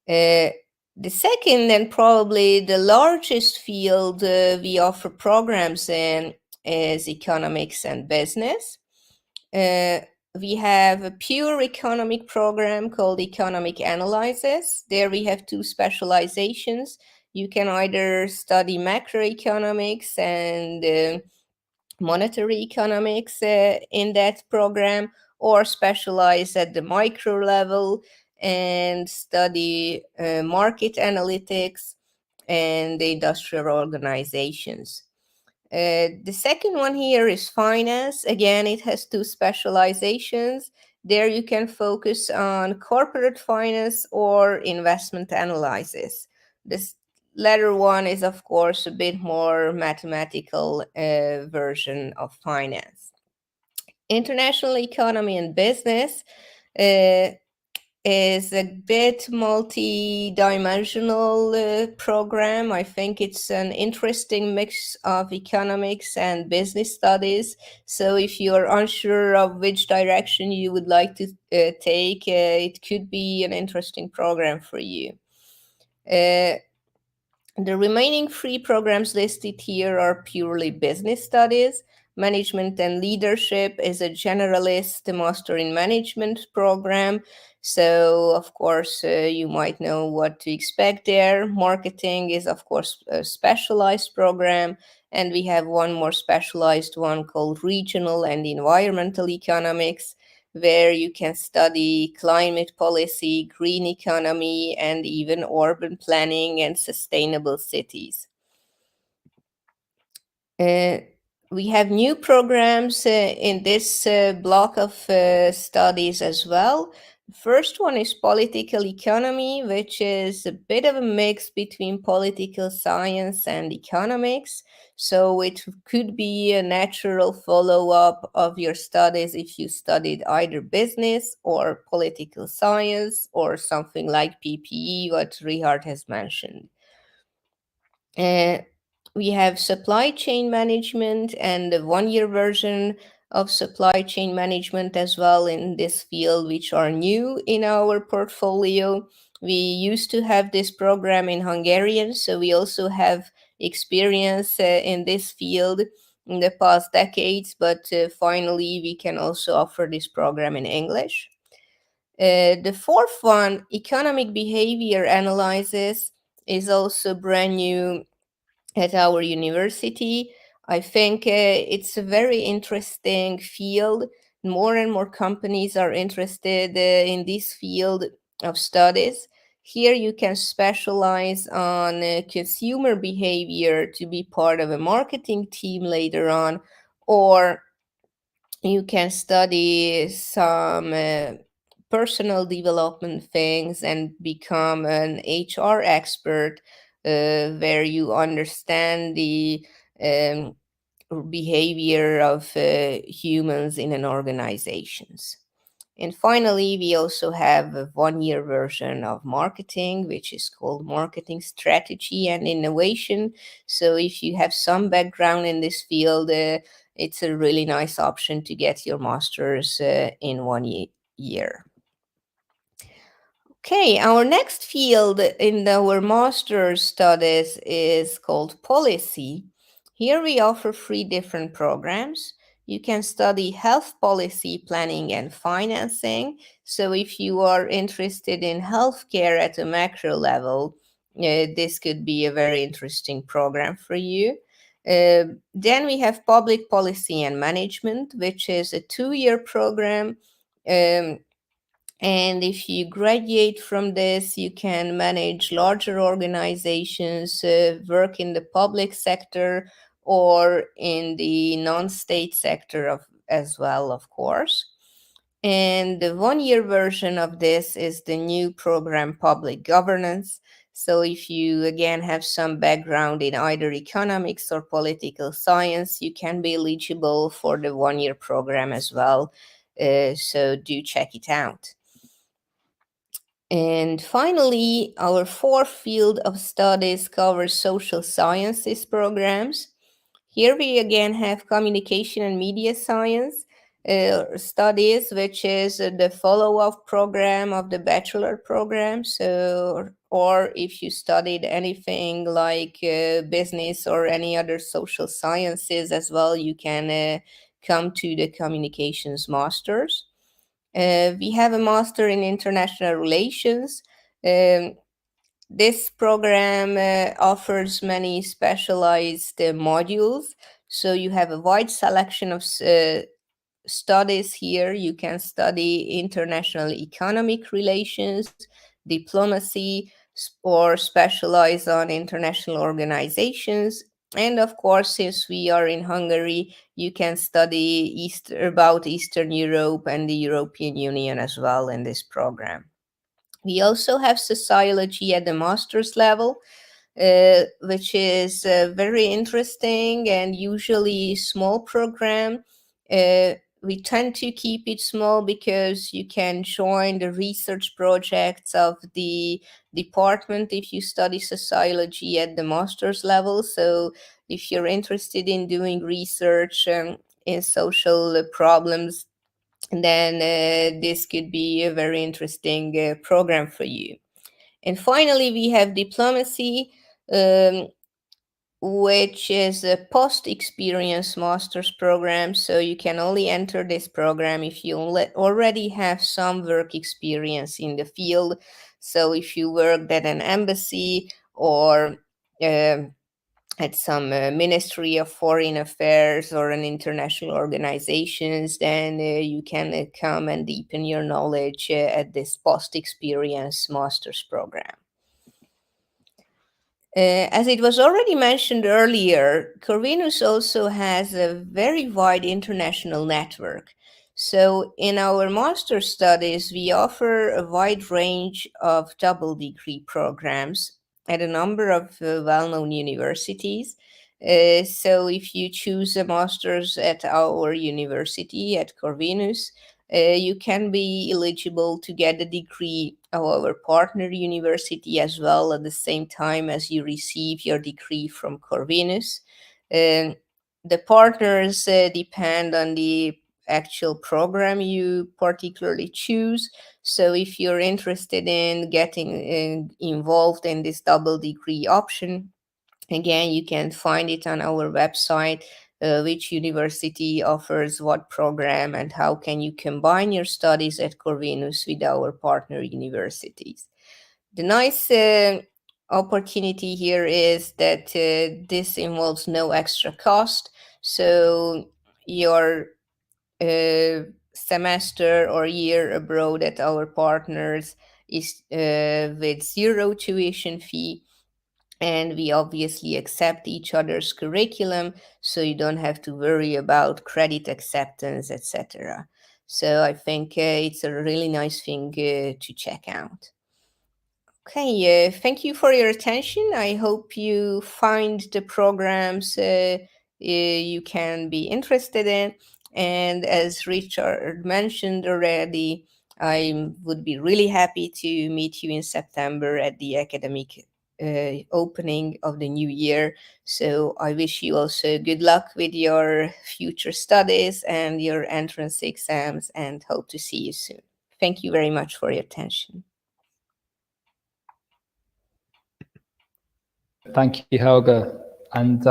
The second and probably the largest field we offer programs in is economics and business. We have a pure economic program called Economic Analysis. There we have 2 specializations. You can either study macroeconomics and monetary economics in that program, or specialize at the micro level and study market analytics and industrial organizations. The second one here is finance. Again, it has two specializations. There you can focus on corporate finance or investment analysis. This latter one is, of course, a bit more mathematical version of finance. International economy and business is a bit multi-dimensional program. I think it's an interesting mix of economics and business studies. So if you're unsure of which direction you would like to take, it could be an interesting program for you. The remaining 3 programs listed here are purely business studies. Management and Leadership is a generalist Master in Management program. So, of course, you might know what to expect there. Marketing is, of course, a specialized program. And we have one more specialized one called Regional and Environmental Economics, where you can study climate policy, green economy, and even urban planning and sustainable cities. We have new programs in this block of studies as well. The first one is political economy, which is a bit of a mix between political science and economics. So it could be a natural follow-up of your studies if you studied either business or political science or something like PPE, what Richárd has mentioned. We have supply chain management and the 1-year version of supply chain management as well in this field, which are new in our portfolio. We used to have this program in Hungarian, so we also have experience in this field in the past decades, but finally we can also offer this program in English. The 4th one, economic behavior analysis, is also brand new at our university. I think it's a very interesting field. More and more companies are interested in this field of studies. Here you can specialize on consumer behavior to be part of a marketing team later on, or you can study some personal development things and become an HR expert where you understand the behavior of humans in an organizations. And finally, we also have a 1-year version of marketing, which is called Marketing Strategy and Innovation. So if you have some background in this field, it's a really nice option to get your master's in 1 year. Okay, our next field in our master's studies is called policy. Here we offer 3 different programs. You can study health policy planning and financing. So if you are interested in healthcare at a macro level, this could be a very interesting program for you. Then we have public policy and management, which is a 2-year program. And if you graduate from this, you can manage larger organizations, work in the public sector or in the non-state sector as well, of course. And the 1-year version of this is the new program, Public Governance. So if you, again, have some background in either economics or political science, you can be eligible for the 1-year program as well. So do check it out. And finally, our 4th field of studies covers social sciences programs. Here we again have communication and media science studies, which is the follow-up program of the bachelor program. So, or if you studied anything like business or any other social sciences as well, you can come to the communications masters. We have a master in international relations. This program offers many specialized modules. So you have a wide selection of studies here. You can study international economic relations, diplomacy, or specialize on international organizations. And of course, since we are in Hungary, you can study about Eastern Europe and the European Union as well in this program. We also have sociology at the master's level, which is very interesting and usually small program. We tend to keep it small because you can join the research projects of the department if you study sociology at the master's level. So if you're interested in doing research in social problems, then this could be a very interesting program for you. And finally, we have diplomacy, which is a post-experience master's program. So you can only enter this program if you already have some work experience in the field. So if you worked at an embassy or at some Ministry of Foreign Affairs or an international organizations, then you can come and deepen your knowledge at this post-experience master's program. As it was already mentioned earlier, Corvinus also has a very wide international network. So in our master's studies, we offer a wide range of double degree programs at a number of well-known universities. So if you choose a master's at our university, at Corvinus, you can be eligible to get a degree of our partner university as well at the same time as you receive your degree from Corvinus. The partners depend on the actual program you particularly choose. So if you're interested in getting involved in this double degree option, again, you can find it on our website, which university offers what program and how can you combine your studies at Corvinus with our partner universities. The nice opportunity here is that this involves no extra cost. So your semester or year abroad at our partners is with zero tuition fee. And we obviously accept each other's curriculum, so you don't have to worry about credit acceptance, etc. So I think it's a really nice thing to check out. Okay, thank you for your attention. I hope you find the programs you can be interested in. And as Richard mentioned already, I would be really happy to meet you in September at the academic opening of the new year. So I wish you also good luck with your future studies and your entrance exams, and hope to see you soon. Thank you very much for your attention. Thank you, Helga. And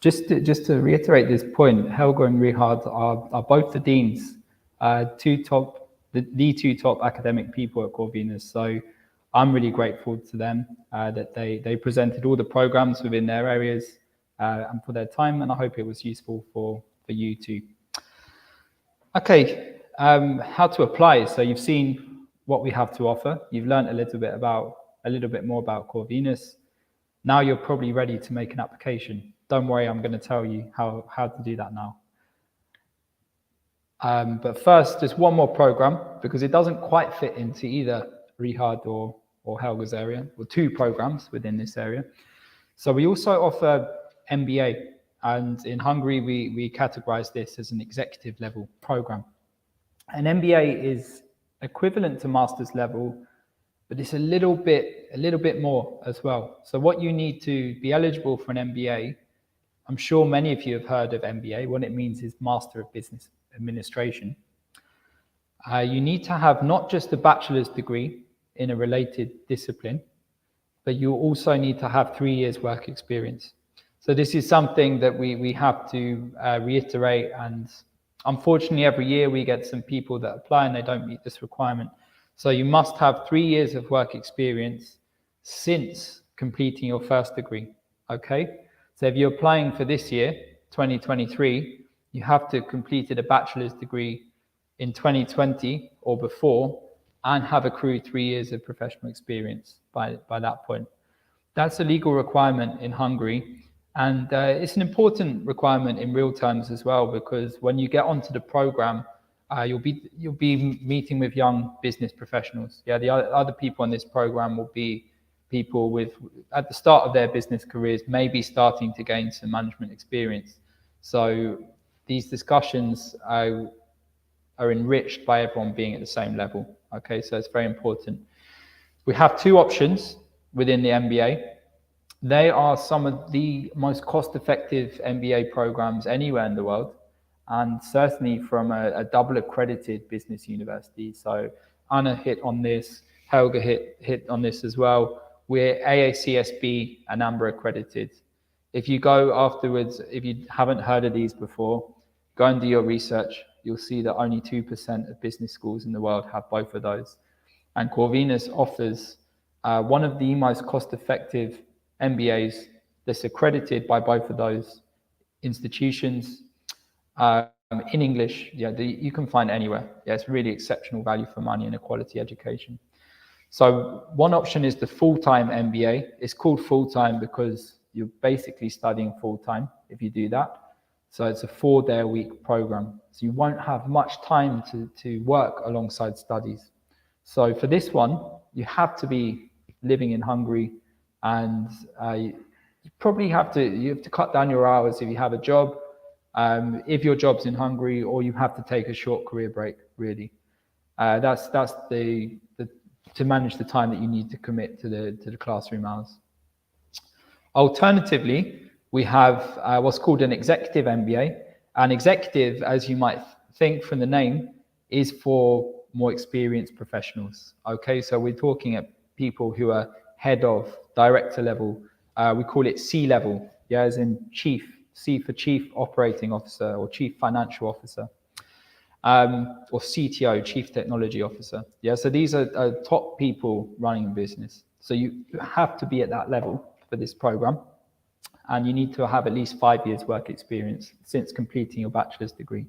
just to reiterate this point, Helga and Richárd are both the deans, the two top academic people at Corvinus. So I'm really grateful to them that they presented all the programs within their areas and for their time, and I hope it was useful for you too. Okay, how to apply. So you've seen what we have to offer. You've learned a little bit more about Corvinus. Now you're probably ready to make an application. Don't worry, I'm going to tell you how to do that now. But first, just one more program, because it doesn't quite fit into either Richárd or Helga's area, or two programs within this area. So we also offer MBA, and in Hungary, we categorize this as an executive level program. An MBA is equivalent to master's level, but it's a little bit more as well. So what you need to be eligible for an MBA, I'm sure many of you have heard of MBA. What it means is Master of Business Administration. You need to have not just a bachelor's degree in a related discipline, but you also need to have 3 years work experience. So this is something that we have to reiterate, and unfortunately every year we get some people that apply and they don't meet this requirement. So you must have 3 years of work experience since completing your first degree, okay? So if you're applying for this year, 2023, you have to have completed a bachelor's degree in 2020 or before and have accrued 3 years of professional experience by that point. That's a legal requirement in Hungary, and it's an important requirement in real terms as well, because when you get onto the program, you'll be meeting with young business professionals. Yeah, the other people on this program will be people with, at the start of their business careers, maybe starting to gain some management experience. So these discussions are enriched by everyone being at the same level. Okay, so it's very important. We have 2 options within the MBA. They are some of the most cost-effective MBA programs anywhere in the world, and certainly from a double accredited business university. So Anna hit on this, Helga hit on this as well. We're AACSB and AMBER accredited. If you go afterwards, if you haven't heard of these before, go and do your research. You'll see that only 2% of business schools in the world have both of those. And Corvinus offers one of the most cost-effective MBAs that's accredited by both of those institutions in English. Yeah, you can find anywhere. Yeah, it's really exceptional value for money and a quality education. So one option is the full-time MBA. It's called full-time because you're basically studying full-time if you do that. So it's a 4-day-a-week program. So you won't have much time to work alongside studies. So for this one, you have to be living in Hungary, and you probably have to cut down your hours if you have a job, if your job's in Hungary, or you have to take a short career break, really. That's to manage the time that you need to commit to the classroom hours. Alternatively, we have what's called an executive MBA. An executive, as you might think from the name, is for more experienced professionals. Okay, so we're talking at people who are head of, director level. We call it C level, yeah, as in chief. C for chief operating officer or chief financial officer, or CTO, chief technology officer. Yeah, so these are top people running a business. So you have to be at that level for this program, and you need to have at least 5 years work experience since completing your bachelor's degree.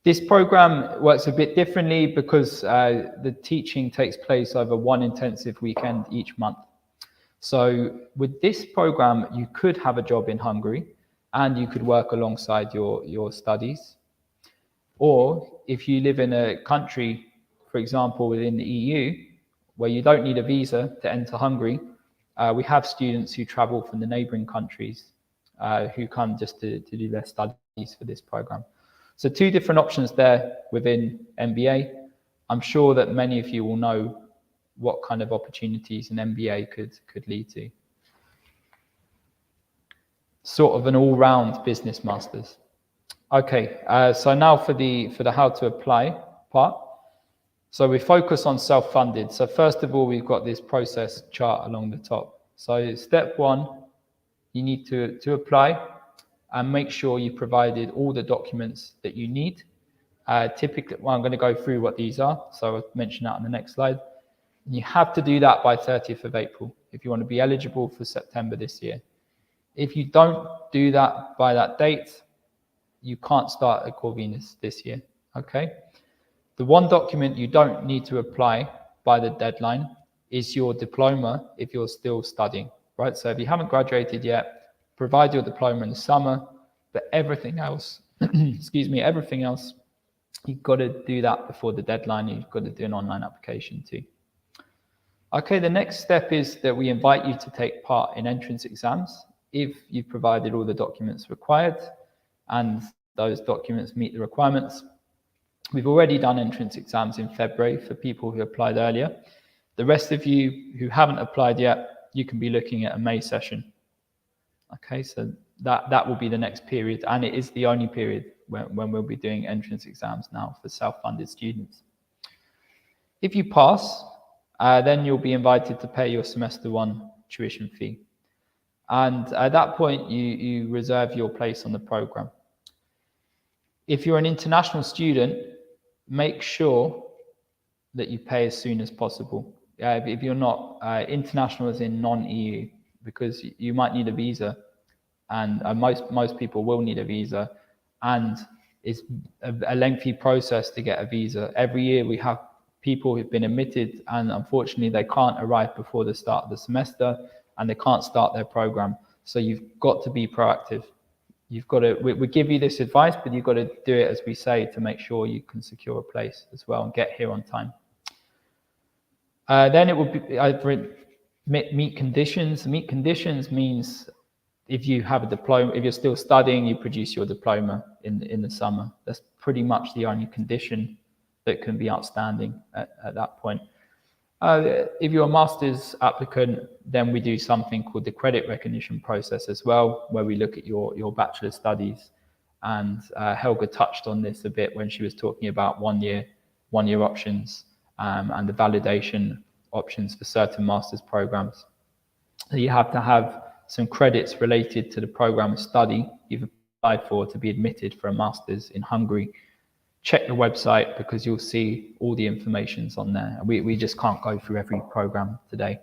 This program works a bit differently because the teaching takes place over 1 intensive weekend each month. So with this program, you could have a job in Hungary and you could work alongside your studies. Or if you live in a country, for example, within the EU, where you don't need a visa to enter Hungary, we have students who travel from the neighboring countries who come just to do their studies for this program. So 2 different options there within MBA. I'm sure that many of you will know what kind of opportunities an MBA could lead to. Sort of an all-round business masters. Okay, so now for the how to apply part. So we focus on self-funded. So first of all, we've got this process chart along the top. So step 1, you need to apply and make sure you provided all the documents that you need. Typically, well, I'm going to go through what these are. So I'll mention that on the next slide. You have to do that by 30th of April if you want to be eligible for September this year. If you don't do that by that date, you can't start at Corvinus this year, okay? The one document you don't need to apply by the deadline is your diploma if you're still studying, right? So if you haven't graduated yet, provide your diploma in the summer, but everything else, excuse me, everything else, you've got to do that before the deadline. You've got to do an online application too. Okay, the next step is that we invite you to take part in entrance exams if you've provided all the documents required and those documents meet the requirements. We've already done entrance exams in February for people who applied earlier. The rest of you who haven't applied yet, you can be looking at a May session. Okay, so that will be the next period, and it is the only period when we'll be doing entrance exams now for self-funded students. If you pass, then you'll be invited to pay your semester 1 tuition fee. And at that point, you reserve your place on the program. If you're an international student, make sure that you pay as soon as possible. If you're not international as in non-EU, because you might need a visa and most people will need a visa, and it's a lengthy process to get a visa. Every year we have people who've been admitted, and unfortunately they can't arrive before the start of the semester, and they can't start their program. So you've got to be proactive. You've got to, we give you this advice, but you've got to do it as we say to make sure you can secure a place as well and get here on time. Then it would be meet conditions. Meet conditions means if you have a diploma, if you're still studying, you produce your diploma in the summer. That's pretty much the only condition that can be outstanding at that point. If you're a master's applicant, then we do something called the credit recognition process as well, where we look at your bachelor studies. And Helga touched on this a bit when she was talking about one-year options and the validation options for certain master's programs. So you have to have some credits related to the program of study you've applied for to be admitted for a master's in Hungary. Check the website because you'll see all the information's on there. We just can't go through every program today.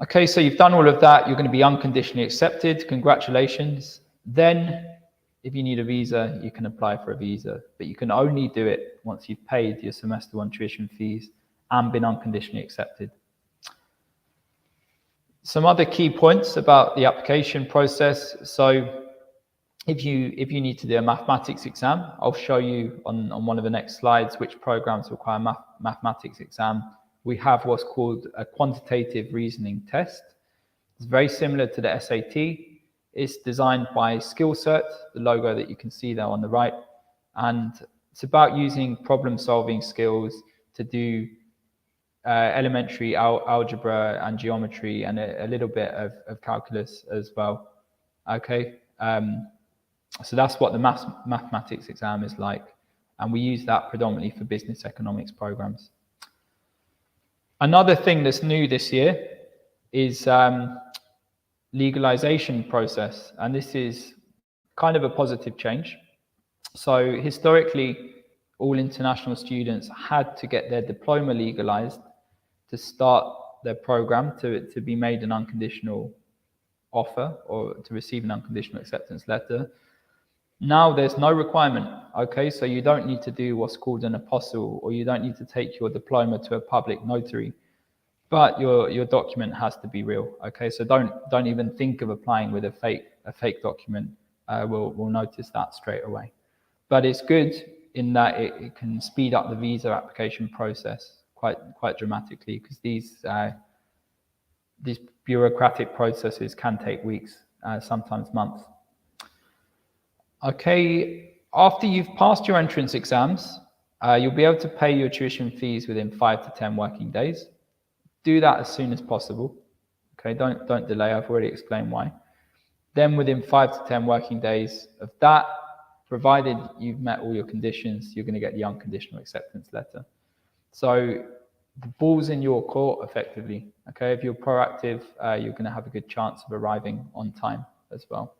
Okay, so you've done all of that. You're going to be unconditionally accepted. Congratulations. Then, if you need a visa, you can apply for a visa, but you can only do it once you've paid your semester one tuition fees and been unconditionally accepted. Some other key points about the application process. So if you need to do a mathematics exam, I'll show you on one of the next slides which programs require mathematics exam. We have what's called a quantitative reasoning test. It's very similar to the SAT. It's designed by SkillCert, the logo that you can see there on the right. And it's about using problem-solving skills to do elementary algebra and geometry and a little bit of calculus as well. Okay. So that's what the mathematics exam is like. And we use that predominantly for business economics programs. Another thing that's new this year is legalization process. And this is kind of a positive change. So historically, all international students had to get their diploma legalized to start their program, to be made an unconditional offer or to receive an unconditional acceptance letter. Now there's no requirement, okay? So you don't need to do what's called an apostle, or you don't need to take your diploma to a public notary, but your document has to be real, okay? So don't even think of applying with a fake document. We'll notice that straight away. But it's good in that it can speed up the visa application process quite dramatically, because these bureaucratic processes can take weeks, sometimes months. Okay, after you've passed your entrance exams, you'll be able to pay your tuition fees within 5 to 10 working days. Do that as soon as possible. Okay, don't delay. I've already explained why. Then within 5 to 10 working days of that, provided you've met all your conditions, you're going to get the unconditional acceptance letter. So the ball's in your court effectively. Okay, if you're proactive, you're going to have a good chance of arriving on time as well.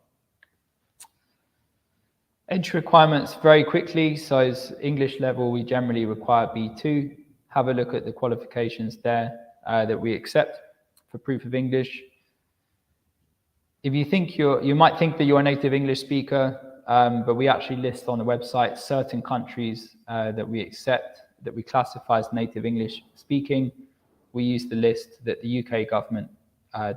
Entry requirements very quickly. So as English level, we generally require B2. Have a look at the qualifications there that we accept for proof of English. If you think you might think that you're a native English speaker, but we actually list on the website certain countries that we accept, that we classify as native English speaking. We use the list that the UK government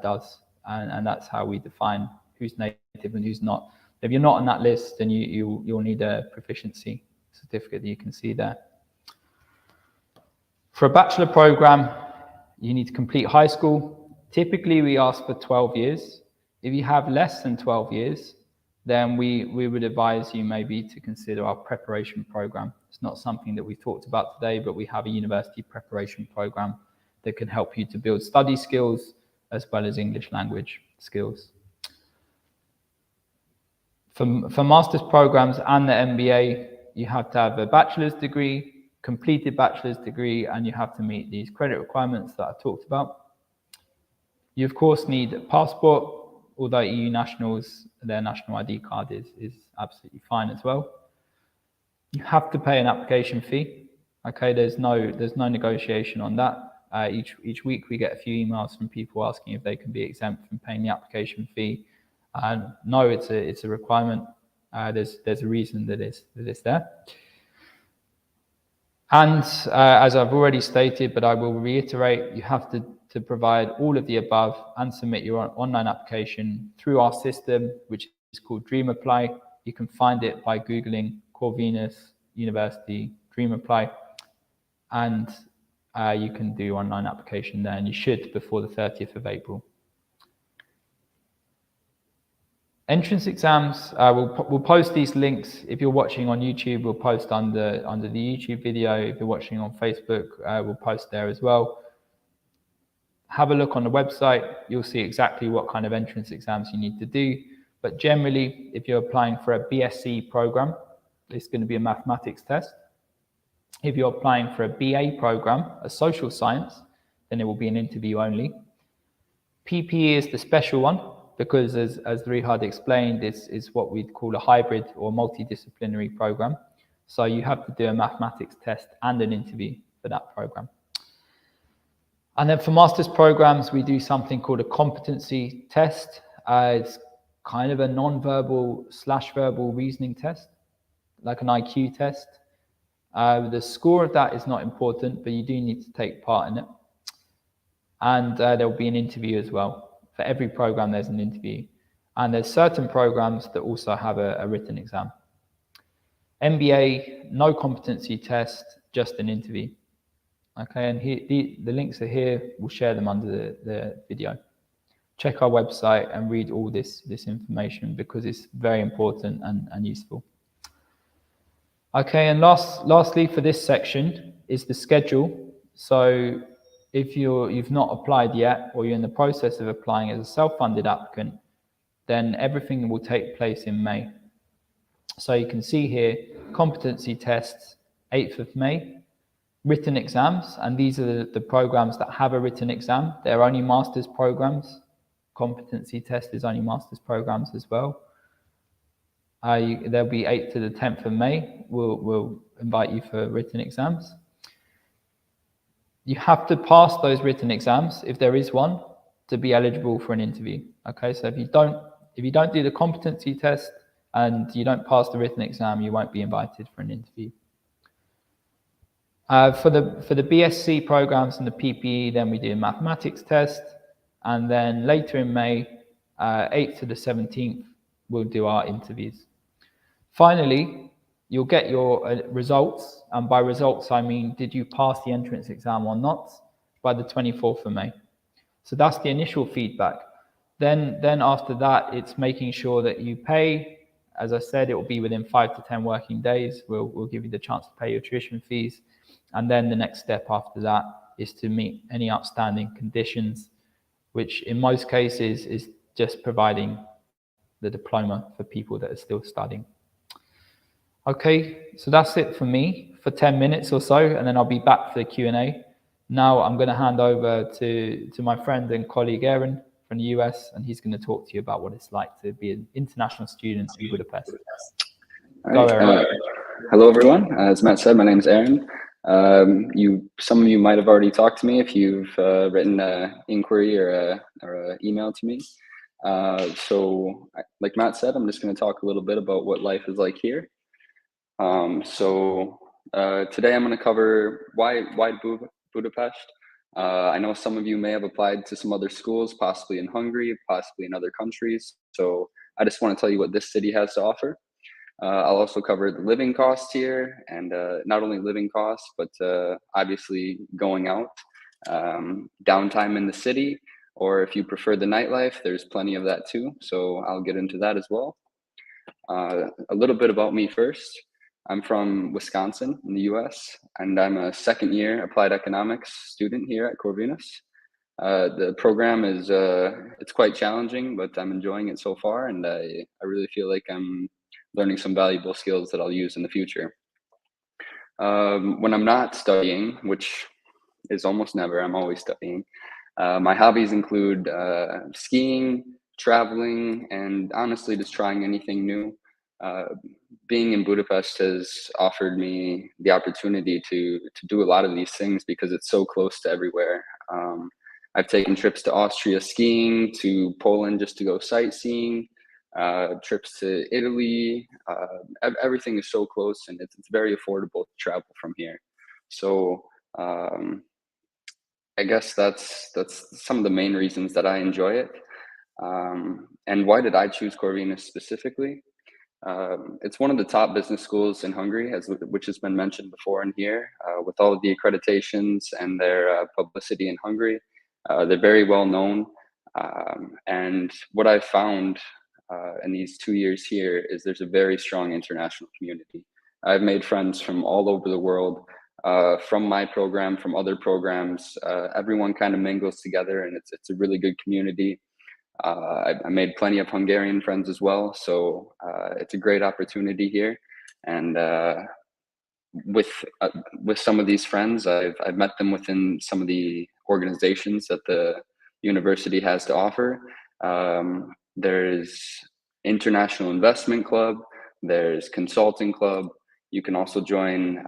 does, and that's how we define who's native and who's not. If you're not on that list, then you'll need a proficiency certificate that you can see there. For a bachelor program, you need to complete high school. Typically, we ask for 12 years. If you have less than 12 years, then we would advise you maybe to consider our preparation program. It's not something that we talked about today, but we have a university preparation program that can help you to build study skills as well as English language skills. For master's programs and the MBA, you have to have a bachelor's degree, completed bachelor's degree, and you have to meet these credit requirements that I talked about. You, of course, need a passport. Although EU nationals, their national ID card is absolutely fine as well. You have to pay an application fee. Okay, there's no negotiation on that. Each week we get a few emails from people asking if they can be exempt from paying the application fee. No, it's a requirement. There's a reason that it's there. And as I've already stated, but I will reiterate, you have to provide all of the above and submit your online application through our system, which is called Dream Apply. You can find it by Googling Corvinus University Dream Apply, and you can do online application there, and you should before the 30th of April. Entrance exams, we'll post these links. If you're watching on YouTube, we'll post under the YouTube video. If you're watching on Facebook, we'll post there as well. Have a look on the website. You'll see exactly what kind of entrance exams you need to do. But generally, if you're applying for a BSc program, it's going to be a mathematics test. If you're applying for a BA program, a social science, then it will be an interview only. PPE is the special one, because as Richárd explained, it's what we'd call a hybrid or multidisciplinary program. So you have to do a mathematics test and an interview for that program. And then for master's programs, we do something called a competency test. It's kind of a non-verbal / verbal reasoning test, like an IQ test. The score of that is not important, but you do need to take part in it. And there will be an interview as well. For every program, there's an interview. And there's certain programs that also have a written exam. MBA, no competency test, just an interview. Okay, and here, the links are here. We'll share them under the video. Check our website and read all this information, because it's very important and useful. Okay, and lastly for this section is the schedule. So if you've not applied yet, or you're in the process of applying as a self-funded applicant, then everything will take place in May. So you can see here, competency tests, 8th of May, written exams, and these are the programs that have a written exam. They're only master's programs. Competency test is only master's programs as well. There'll be 8th to the 10th of May. We'll invite you for written exams. You have to pass those written exams, if there is one, to be eligible for an interview. Okay, so if you don't do the competency test and you don't pass the written exam, you won't be invited for an interview. For the BSc programs and the PPE, then we do a mathematics test, and then later in May, 8th to the 17th, we'll do our interviews. Finally, you'll get your results, and by results I mean, did you pass the entrance exam or not, by the 24th of May. So that's the initial feedback. Then after that, it's making sure that you pay. As I said, it will be within 5 to 10 working days. We'll give you the chance to pay your tuition fees. And then the next step after that is to meet any outstanding conditions, which in most cases is just providing the diploma for people that are still studying. Okay, so that's it for me for 10 minutes or so, and then I'll be back for the Q&A. Now I'm going to hand over to my friend and colleague Aaron from the US, and he's going to talk to you about what it's like to be an international student in Budapest. All right. Hello, everyone. As Matt said, my name is Aaron. Some of you might have already talked to me if you've written an inquiry or an email to me. So like Matt said, I'm just going to talk a little bit about what life is like here. Today I'm going to cover why Budapest. I know some of you may have applied to some other schools, possibly in Hungary, possibly in other countries. So I just want to tell you what this city has to offer. I'll also cover the living costs here, and not only living costs, but obviously going out, downtime in the city, or if you prefer the nightlife, there's plenty of that too. So I'll get into that as well. A little bit about me first. I'm from Wisconsin in the US, and I'm a second-year applied economics student here at Corvinus. The program is it's quite challenging, but I'm enjoying it so far, and I really feel like I'm learning some valuable skills that I'll use in the future. When I'm not studying, which is almost never, I'm always studying. My hobbies include skiing, traveling, and honestly just trying anything new. Being in Budapest has offered me the opportunity to do a lot of these things because it's so close to everywhere. I've taken trips to Austria skiing, to Poland just to go sightseeing, trips to Italy. Everything is so close, and it's very affordable to travel from here. So I guess that's some of the main reasons that I enjoy it. And why did I choose Corvinus specifically? It's one of the top business schools in Hungary, which has been mentioned before in here, with all of the accreditations and their publicity in Hungary. They're very well known. And what I've found in these 2 years here is there's a very strong international community. I've made friends from all over the world, from my program, from other programs. Everyone kind of mingles together, and it's a really good community. I made plenty of Hungarian friends as well, so it's a great opportunity here. And with some of these friends, I've met them within some of the organizations that the university has to offer. There's International Investment Club, there's Consulting Club. You can also join,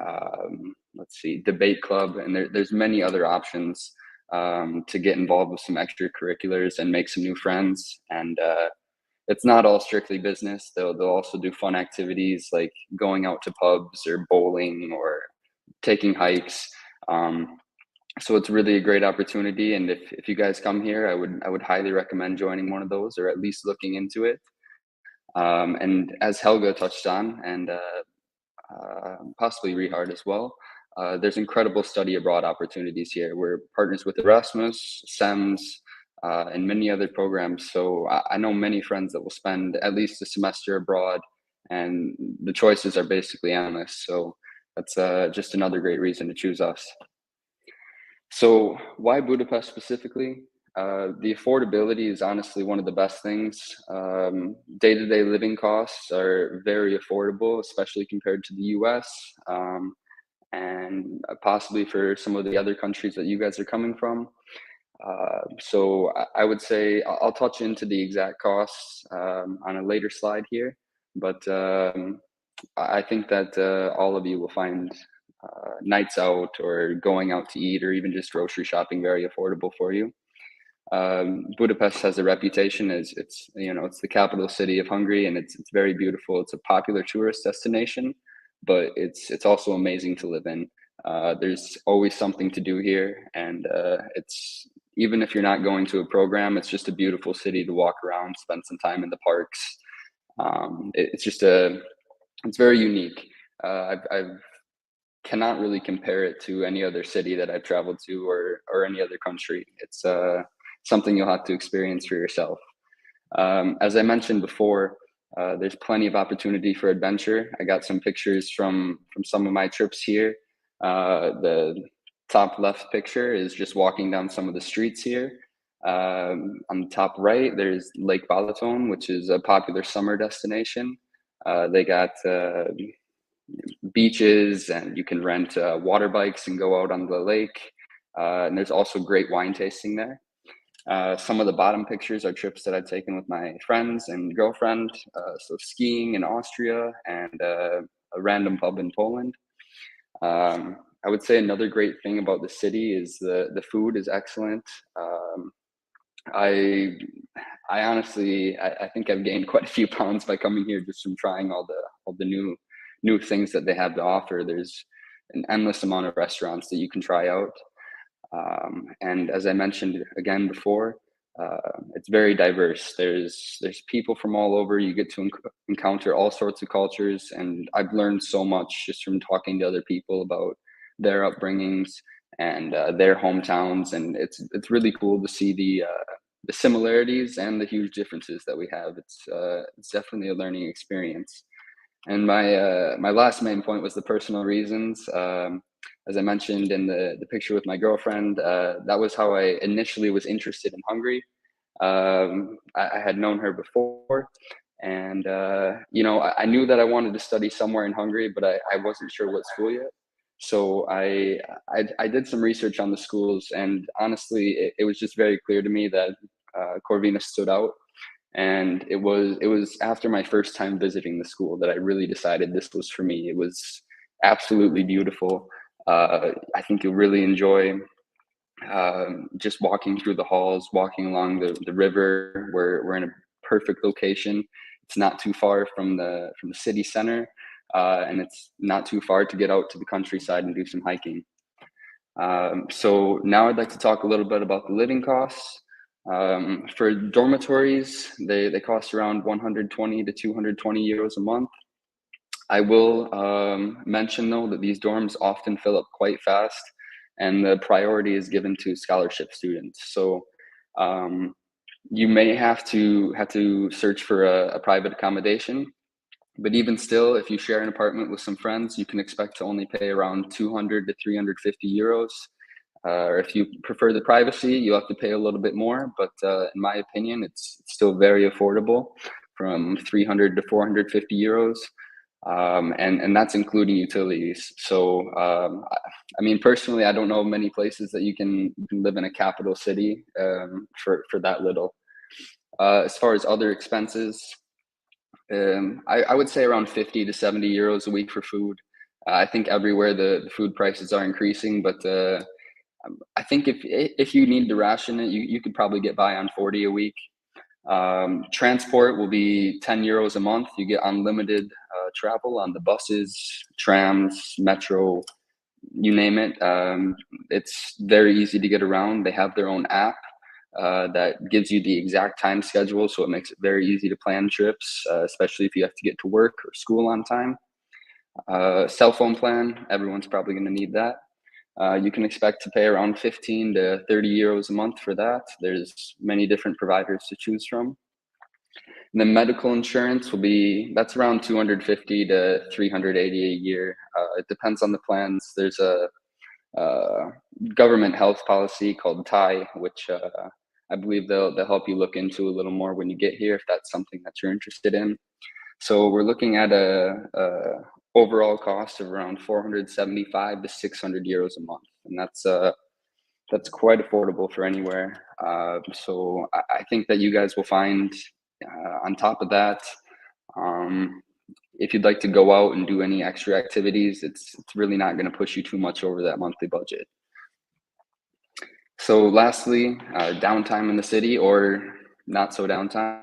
Debate Club, and there's many other options to get involved with some extracurriculars and make some new friends. And it's not all strictly business. They'll also do fun activities like going out to pubs or bowling or taking hikes. So it's really a great opportunity. And if you guys come here, I would highly recommend joining one of those, or at least looking into it. And as Helga touched on, and possibly Richárd as well, there's incredible study abroad opportunities here. We're partners with Erasmus, SEMS, and many other programs. So I know many friends that will spend at least a semester abroad, and the choices are basically endless. So that's just another great reason to choose us. So why Budapest specifically? The affordability is honestly one of the best things. Day-to-day living costs are very affordable, especially compared to the US, and possibly for some of the other countries that you guys are coming from. So I would say I'll touch into the exact costs on a later slide here, but I think that all of you will find nights out or going out to eat or even just grocery shopping very affordable for you. Budapest has a reputation as it's the capital city of Hungary, and it's very beautiful. It's a popular tourist destination, but it's also amazing to live in. There's always something to do here, and it's, even if you're not going to a program, it's just a beautiful city to walk around, spend some time in the parks. It's very unique. I cannot really compare it to any other city that I've traveled to or any other country. It's something you'll have to experience for yourself. As I mentioned before, there's plenty of opportunity for adventure. I got some pictures from some of my trips here. The top left picture is just walking down some of the streets here. On the top right, there's Lake Balaton, which is a popular summer destination. They got beaches, and you can rent water bikes and go out on the lake. And there's also great wine tasting there. Some of the bottom pictures are trips that I've taken with my friends and girlfriend. So skiing in Austria and a random pub in Poland. I would say another great thing about the city is the food is excellent. I honestly, I think I've gained quite a few pounds by coming here just from trying all the new things that they have to offer. There's an endless amount of restaurants that you can try out. And as I mentioned again before, it's very diverse. There's people from all over. You get to encounter all sorts of cultures, and I've learned so much just from talking to other people about their upbringings and their hometowns. And it's really cool to see the similarities and the huge differences that we have. It's definitely a learning experience. And my last main point was the personal reasons. As I mentioned in the picture with my girlfriend, that was how I initially was interested in Hungary. I had known her before, and I knew that I wanted to study somewhere in Hungary, but I wasn't sure what school yet. So I did some research on the schools, and honestly, it was just very clear to me that Corvinus stood out. And it was after my first time visiting the school that I really decided this was for me. It was absolutely beautiful. I think you'll really enjoy just walking through the halls, walking along the river. We're in a perfect location. It's not too far from the city center, and it's not too far to get out to the countryside and do some hiking. So now I'd like to talk a little bit about the living costs. For dormitories, they cost around 120 to 220 euros a month. I will mention though that these dorms often fill up quite fast, and the priority is given to scholarship students. So you may have to search for a private accommodation, but even still, if you share an apartment with some friends, you can expect to only pay around 200 to 350 euros. Or if you prefer the privacy, you have to pay a little bit more, but in my opinion, it's still very affordable, from 300 to 450 euros. And that's including utilities. So, I mean, personally, I don't know many places that you can live in a capital city for that little. As far as other expenses, I would say around 50 to 70 euros a week for food. I think everywhere the food prices are increasing, but I think if you need to ration it, you could probably get by on 40 a week. Transport will be 10 euros a month. You get unlimited travel on the buses, trams, metro, you name it. It's very easy to get around. They have their own app that gives you the exact time schedule, so it makes it very easy to plan trips, especially if you have to get to work or school on time. Cell phone plan, everyone's probably going to need that. You can expect to pay around 15 to 30 euros a month for that. There's many different providers to choose from. And then medical insurance that's around 250 to 380 a year. It depends on the plans. There's a government health policy called TAI, which I believe they'll help you look into a little more when you get here, if that's something that you're interested in. So we're looking at a overall cost of around 475 to 600 euros a month, and that's quite affordable for anywhere. So I think that you guys will find, on top of that, if you'd like to go out and do any extra activities, it's really not going to push you too much over that monthly budget. So lastly, downtime in the city, or not so downtime.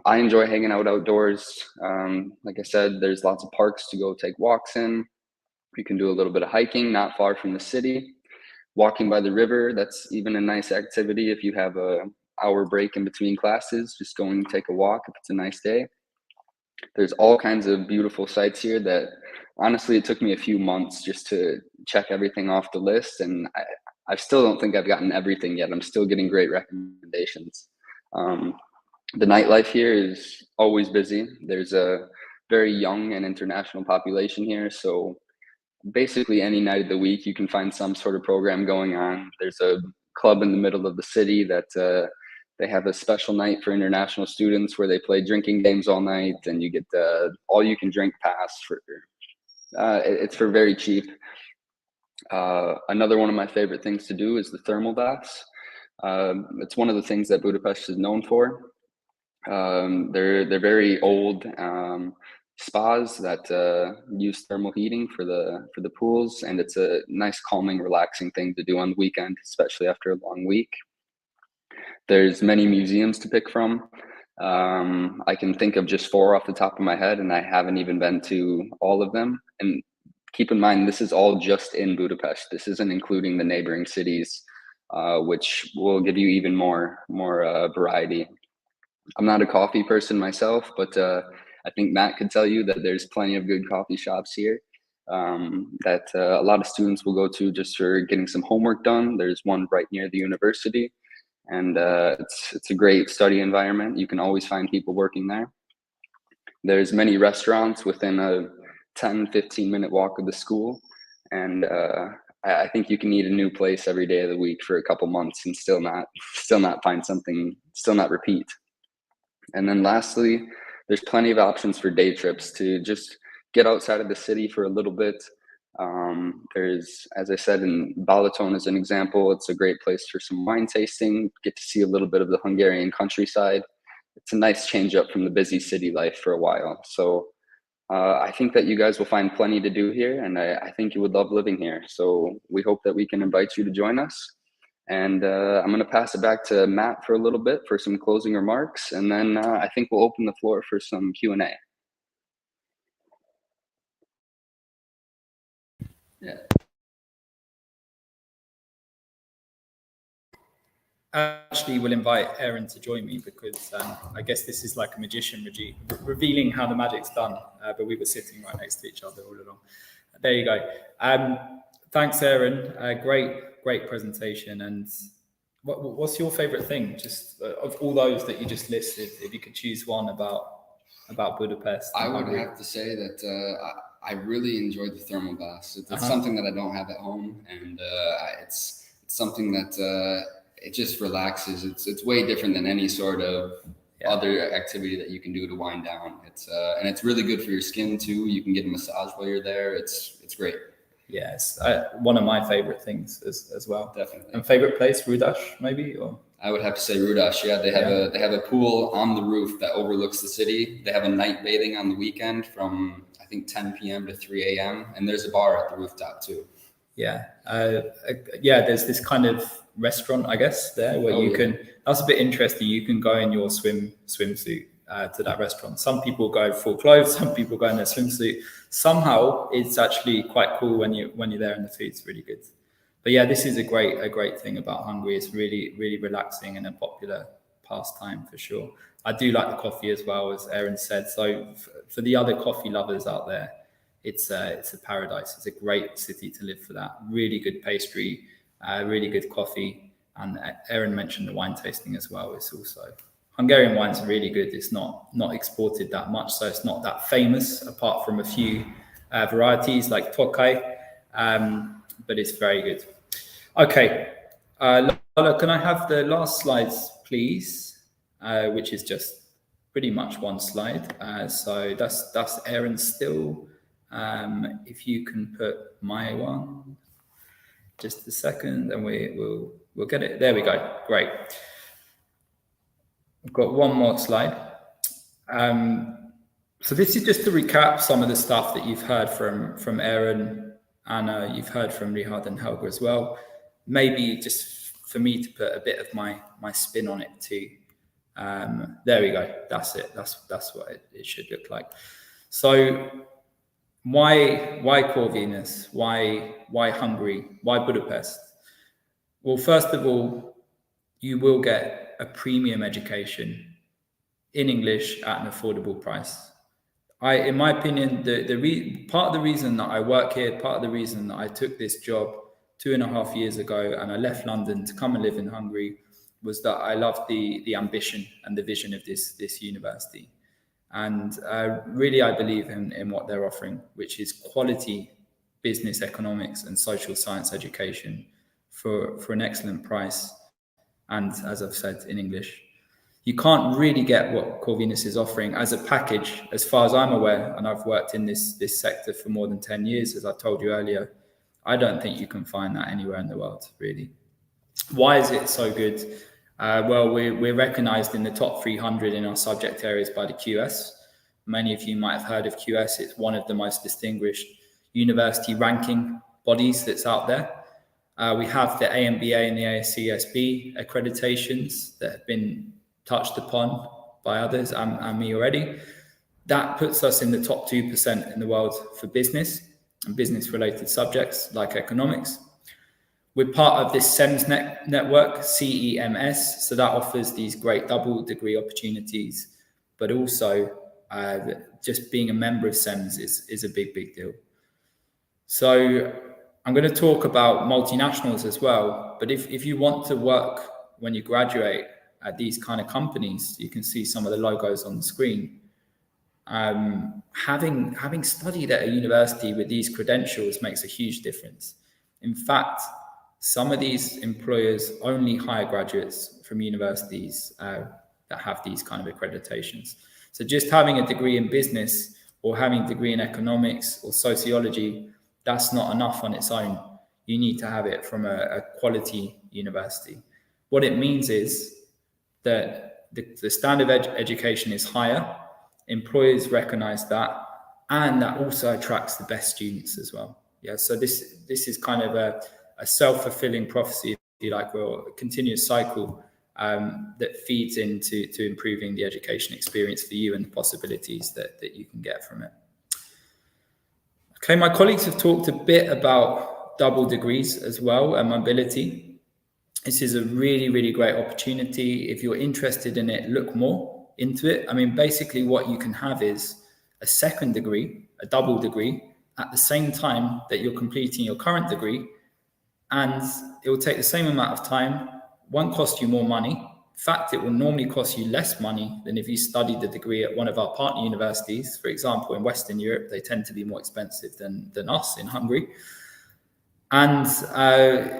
I enjoy hanging out outdoors. Like I said, there's lots of parks to go take walks in. You can do a little bit of hiking not far from the city. Walking by the river, that's even a nice activity if you have an hour break in between classes, just going to take a walk if it's a nice day. There's all kinds of beautiful sites here that honestly, it took me a few months just to check everything off the list, and I still don't think I've gotten everything yet. I'm still getting great recommendations. The nightlife here is always busy. There's a very young and international population here, so basically any night of the week you can find some sort of program going on. There's a club in the middle of the city that they have a special night for international students where they play drinking games all night, and you get the all you can drink pass for it's for very cheap. Another one of my favorite things to do is the thermal baths. It's one of the things that Budapest is known for. They're very old spas that use thermal heating for the pools, and it's a nice, calming, relaxing thing to do on the weekend, especially after a long week. There's many museums to pick from. I can think of just 4 off the top of my head, and I haven't even been to all of them. And keep in mind, this is all just in Budapest. This isn't including the neighboring cities, which will give you even more variety. I'm not a coffee person myself, but I think Matt could tell you that there's plenty of good coffee shops here that a lot of students will go to just for getting some homework done. There's one right near the university, and it's a great study environment. You can always find people working there. There's many restaurants within a 10-15 minute walk of the school, and I think you can eat a new place every day of the week for a couple months and still not find something, still not repeat. And then lastly, there's plenty of options for day trips to just get outside of the city for a little bit. There's, as I said, in Balaton as an example, it's a great place for some wine tasting, get to see a little bit of the Hungarian countryside. It's a nice change up from the busy city life for a while. So I think that you guys will find plenty to do here, and I think you would love living here. So we hope that we can invite you to join us. And I'm going to pass it back to Matt for a little bit for some closing remarks, and then I think we'll open the floor for some Q&A. Yeah. Actually, we'll invite Aaron to join me because I guess this is like a magician revealing how the magic's done, but we were sitting right next to each other all along. There you go. Thanks, Aaron. Great presentation. And what's your favorite thing, just of all those that you just listed, if you could choose one about Budapest? I would have to say that I really enjoyed the thermal baths. It's something that I don't have at home, and it's something that it just relaxes. It's way different than any sort of other activity that you can do to wind down. And it's really good for your skin too. You can get a massage while you're there. It's great. Yes, one of my favorite things as well. Definitely. And favorite place, Rudas, maybe? Or I would have to say Rudas. Yeah, they have a pool on the roof that overlooks the city. They have a night bathing on the weekend from I think 10 p.m. to 3 a.m. and there's a bar at the rooftop too. Yeah, there's this kind of restaurant, I guess, there where you can. That's a bit interesting. You can go in your swimsuit to that restaurant. Some people go full clothes. Some people go in their swimsuit. Somehow, it's actually quite cool when you're there, and the food's really good. But yeah, this is a great thing about Hungary. It's really relaxing and a popular pastime for sure. I do like the coffee as well, as Aaron said. So for the other coffee lovers out there, it's a paradise. It's a great city to live for that. Really good pastry, really good coffee. And Aaron mentioned the wine tasting as well. It's also, Hungarian wine's really good. It's not exported that much, so it's not that famous apart from a few varieties like Tokaj, but it's very good. Okay, Lola, can I have the last slides, please? Which is just pretty much one slide. So that's Aaron still. If you can put my one, just a second, and we'll get it. There we go. Great. I've got one more slide. So this is just to recap some of the stuff that you've heard from Aaron, Anna, you've heard from Richárd and Helga as well. Maybe just for me to put a bit of my spin on it too. There we go. That's it. That's what it should look like. So why Corvinus? Why Hungary? Why Budapest? Well, first of all, you will get a premium education in English at an affordable price. In my opinion, part of the reason that I work here, part of the reason that I took this job 2.5 years ago and I left London to come and live in Hungary was that I loved the ambition and the vision of this university. And really, I believe in what they're offering, which is quality business economics and social science education for an excellent price. And as I've said, in English. You can't really get what Corvinus is offering as a package, as far as I'm aware, and I've worked in this sector for more than 10 years, as I told you earlier. I don't think you can find that anywhere in the world, really. Why is it so good? Well, we're recognized in the top 300 in our subject areas by the QS. Many of you might have heard of QS. It's one of the most distinguished university ranking bodies that's out there. We have the AMBA and the ASCSB accreditations that have been touched upon by others and me already. That puts us in the top 2% in the world for business and business-related subjects like economics. We're part of this CEMS network, CEMS, so that offers these great double degree opportunities, but also just being a member of CEMS is a big deal. So I'm going to talk about multinationals as well, but if you want to work when you graduate at these kind of companies, you can see some of the logos on the screen. Having studied at a university with these credentials makes a huge difference. In fact, some of these employers only hire graduates from universities that have these kind of accreditations. So just having a degree in business or having a degree in economics or sociology, that's not enough on its own. You need to have it from a quality university. What it means is that the standard of education is higher, employers recognize that, and that also attracts the best students as well. Yeah, so this is kind of a self-fulfilling prophecy, like we're a continuous cycle that feeds into improving the education experience for you and the possibilities that you can get from it. Okay, my colleagues have talked a bit about double degrees as well and mobility. This is a really, really great opportunity. If you're interested in it, look more into it. I mean, basically what you can have is a second degree, a double degree, at the same time that you're completing your current degree, and it will take the same amount of time, won't cost you more money. In fact, it will normally cost you less money than if you studied the degree at one of our partner universities. For example, in Western Europe, they tend to be more expensive than us in Hungary. And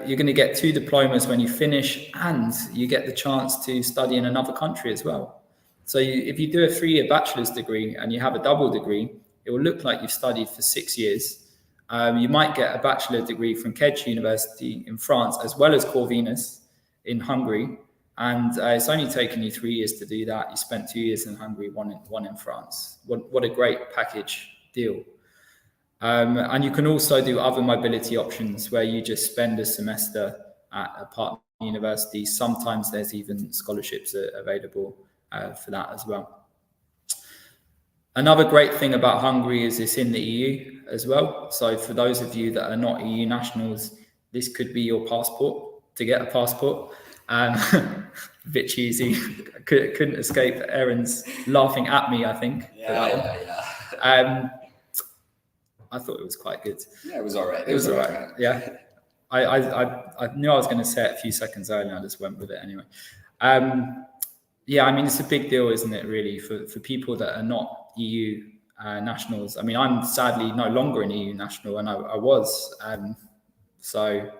you're going to get 2 diplomas when you finish, and you get the chance to study in another country as well. So if you do a 3-year bachelor's degree and you have a double degree, it will look like you've studied for 6 years. You might get a bachelor degree from Corvinus University in France, as well as Corvinus in Hungary. And it's only taken you 3 years to do that. You spent 2 years in Hungary, one in France. What a great package deal. And you can also do other mobility options where you just spend a semester at a partner university. Sometimes there's even scholarships available for that as well. Another great thing about Hungary is it's in the EU as well. So for those of you that are not EU nationals, this could be your passport to get a passport. A bit cheesy. Couldn't escape Aaron's laughing at me, I think. Yeah. I thought it was quite good. Yeah, it was all right. It was all right. Yeah. I knew I was going to say it a few seconds earlier. I just went with it anyway. Yeah, I mean, it's a big deal, isn't it, really, for people that are not EU nationals. I mean, I'm sadly no longer an EU national, and I was. So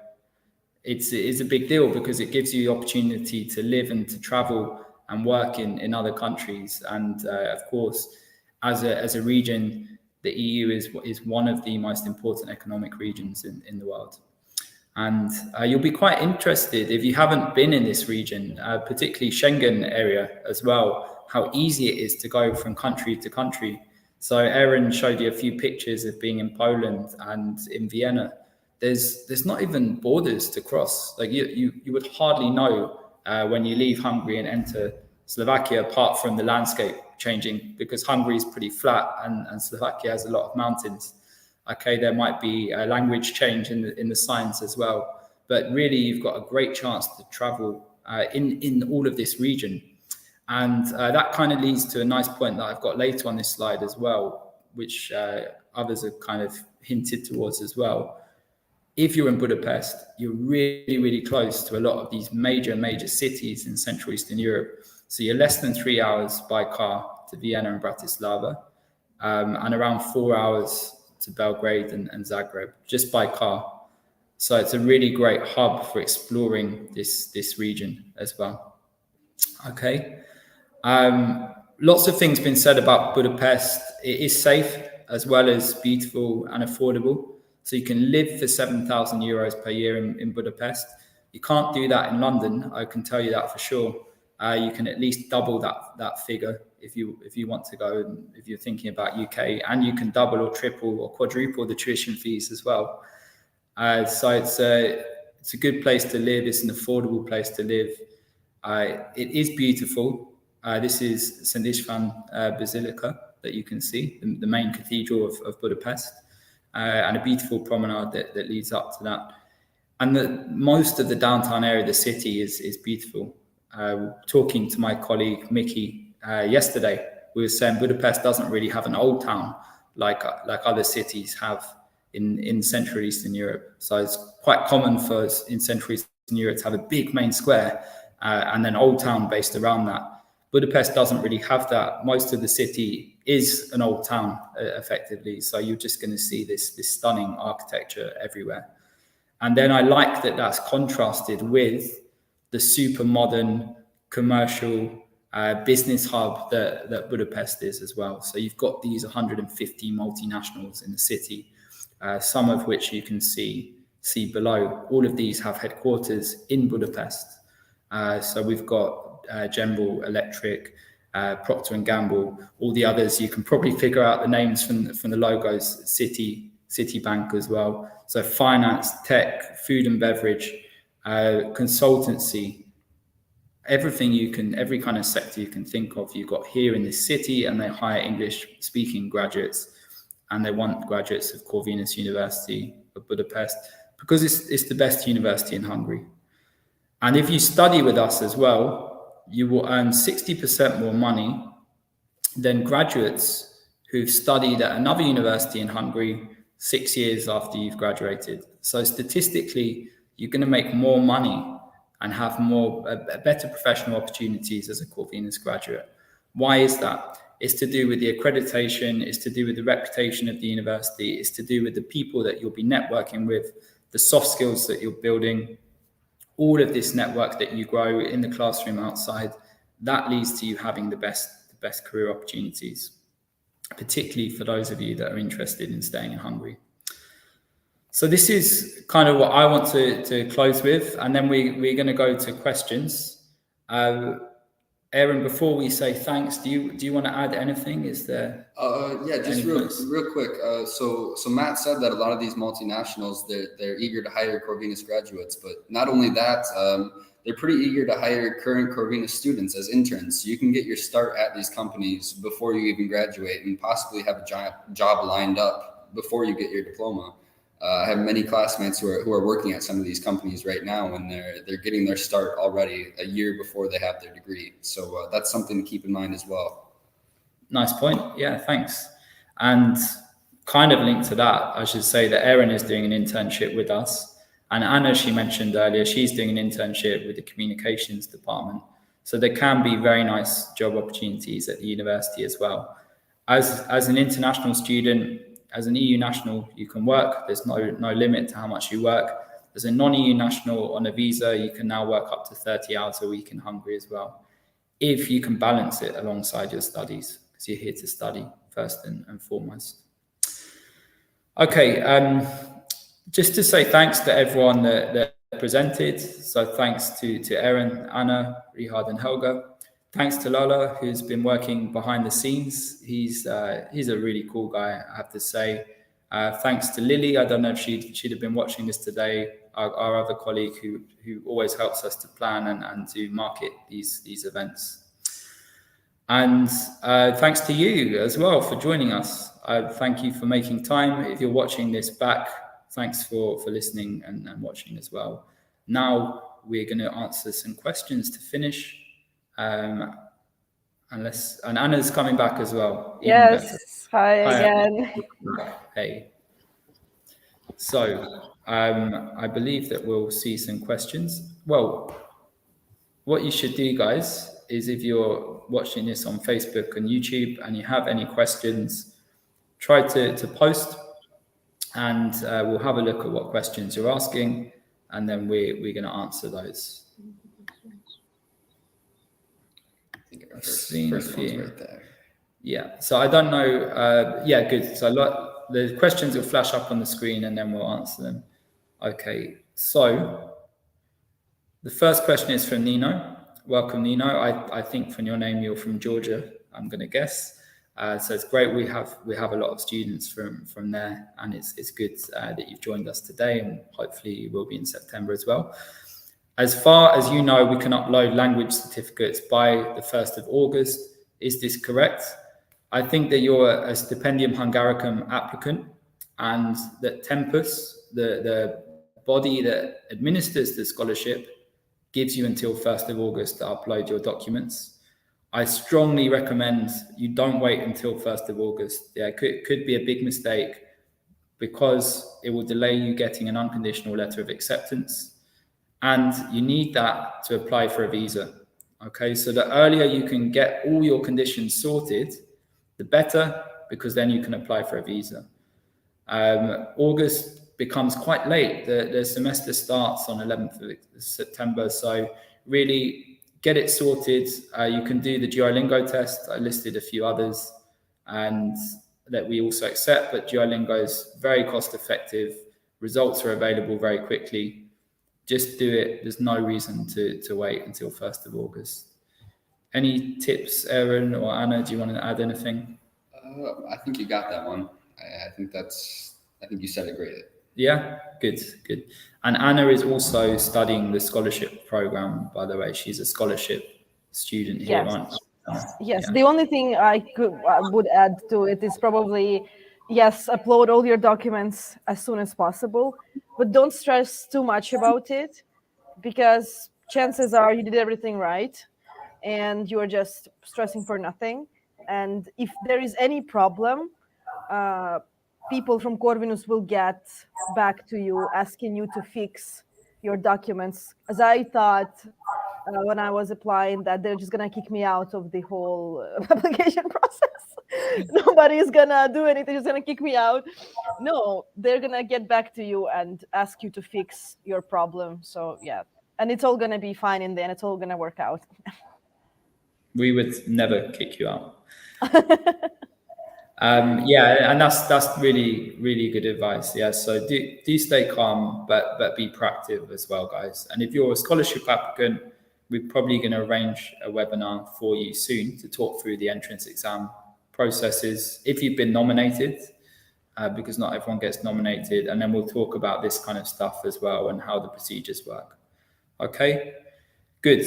it's a big deal because it gives you the opportunity to live and to travel and work in other countries. And of course, as a region, the EU is one of the most important economic regions in the world. And you'll be quite interested if you haven't been in this region, particularly Schengen area as well, how easy it is to go from country to country. So Aaron showed you a few pictures of being in Poland and in Vienna. There's not even borders to cross. Like you would hardly know when you leave Hungary and enter Slovakia, apart from the landscape changing, because Hungary is pretty flat and Slovakia has a lot of mountains. Okay, there might be a language change in the signs as well, but really you've got a great chance to travel in all of this region. And that kind of leads to a nice point that I've got later on this slide as well, which others have kind of hinted towards as well. If you're in Budapest, you're really, really close to a lot of these major cities in Central Eastern Europe. So you're less than 3 hours by car to Vienna and Bratislava, and around 4 hours to Belgrade and Zagreb, just by car. So it's a really great hub for exploring this region as well. Okay. Lots of things been said about Budapest. It is safe as well as beautiful and affordable. So you can live for 7,000 euros per year in Budapest. You can't do that in London, I can tell you that for sure. You can at least double that figure if you want to go, and if you're thinking about UK, and you can double or triple or quadruple the tuition fees as well. So it's a good place to live. It's an affordable place to live. It is beautiful. This is St. István Basilica that you can see, the main cathedral of Budapest, and a beautiful promenade that leads up to that. And most of the downtown area of the city is beautiful. Talking to my colleague Mickey yesterday, we were saying Budapest doesn't really have an old town like other cities have in Central Eastern Europe. So it's quite common for us in Central Eastern Europe to have a big main square and then old town based around that. Budapest doesn't really have that. Most of the city is an old town effectively. So you're just going to see this stunning architecture everywhere. And then I like that that's contrasted with the super modern commercial business hub that Budapest is as well. So you've got these 150 multinationals in the city, some of which you can see below. All of these have headquarters in Budapest. So we've got General Electric, Procter & Gamble, all the others. You can probably figure out the names from the logos, Citibank as well. So finance, tech, food and beverage, consultancy, everything you can, every kind of sector you can think of, you've got here in this city, and they hire English-speaking graduates, and they want graduates of Corvinus University of Budapest because it's the best university in Hungary. And if you study with us as well, you will earn 60% more money than graduates who've studied at another university in Hungary 6 years after you've graduated. So statistically, you're going to make more money and have better professional opportunities as a Corvinus graduate. Why is that? It's to do with the accreditation, it's to do with the reputation of the university, it's to do with the people that you'll be networking with, the soft skills that you're building, all of this network that you grow in the classroom, outside, that leads to you having the best career opportunities, particularly for those of you that are interested in staying in Hungary. So this is kind of what I want to close with, and then we're going to go to questions. Aaron, before we say thanks, do you want to add anything? Is there? Yeah, just real quick. So Matt said that a lot of these multinationals, they're eager to hire Corvinus graduates, but not only that, they're pretty eager to hire current Corvinus students as interns. So you can get your start at these companies before you even graduate, and possibly have a job lined up before you get your diploma. I have many classmates who are working at some of these companies right now, and they're getting their start already a year before they have their degree. So that's something to keep in mind as well. Nice point. Yeah, thanks. And kind of linked to that, I should say that Erin is doing an internship with us. And Anna, she mentioned earlier, she's doing an internship with the communications department. So there can be very nice job opportunities at the university as well. As an international student, as an EU national, you can work. There's no limit to how much you work. As a non-EU national on a visa, you can now work up to 30 hours a week in Hungary as well, if you can balance it alongside your studies, because you're here to study first and foremost. Okay, just to say thanks to everyone that presented. So thanks to Erin, Anna, Richárd, and Helga. Thanks to Lola, who's been working behind the scenes. He's a really cool guy, I have to say. Thanks to Lily. I don't know if she'd have been watching this today, our other colleague who always helps us to plan and to market these events. And thanks to you as well for joining us. Thank you for making time. If you're watching this back, thanks for listening and watching as well. Now we're going to answer some questions to finish. And Anna's coming back as well. Yes, hi again. Hey. So I believe that we'll see some questions. Well, what you should do, guys, is if you're watching this on Facebook and YouTube and you have any questions, try to post, and we'll have a look at what questions you're asking, and then we're going to answer those. First one's right there. Yeah, so I don't know. Yeah, good. So the questions will flash up on the screen and then we'll answer them. Okay, so the first question is from Nino. Welcome, Nino. I think from your name you're from Georgia, I'm going to guess. So it's great. We have a lot of students from there, and it's good that you've joined us today, and hopefully you will be in September as well. As far as you know, we can upload language certificates by the 1st of August. Is this correct? I think that you're a Stipendium Hungaricum applicant, and that Tempus, the body that administers the scholarship, gives you until 1st of August to upload your documents. I strongly recommend you don't wait until 1st of August. Yeah, it could be a big mistake, because it will delay you getting an unconditional letter of acceptance. And you need that to apply for a visa. Okay, so the earlier you can get all your conditions sorted, the better, because then you can apply for a visa. August becomes quite late. The semester starts on 11th of September. So really get it sorted. You can do the Duolingo test. I listed a few others and that we also accept, but Duolingo is very cost effective. Results are available very quickly. Just do it. There's no reason to wait until 1st of August. Any tips, Aaron or Anna? Do you want to add anything? I think you got that one. I think you said it great. Yeah, good. And Anna is also studying the scholarship program, by the way. She's a scholarship student here, Yes. aren't you? Yes, Yeah. the only thing I would add to it is probably, yes, upload all your documents as soon as possible, but don't stress too much about it, because chances are you did everything right and you are just stressing for nothing. And if there is any problem, people from Corvinus will get back to you asking you to fix your documents, as I thought when I was applying that they're just gonna kick me out of the whole application process. Nobody's gonna do anything, just gonna kick me out. No, they're gonna get back to you and ask you to fix your problem. So yeah, and it's all gonna be fine in the end. It's all gonna work out. We would never kick you out. Yeah, and that's really good advice. Yeah, so do stay calm, but be proactive as well, guys. And if you're a scholarship applicant, we're probably going to arrange a webinar for you soon to talk through the entrance exam processes if you've been nominated, because not everyone gets nominated, and then we'll talk about this kind of stuff as well and how the procedures work. Okay, good.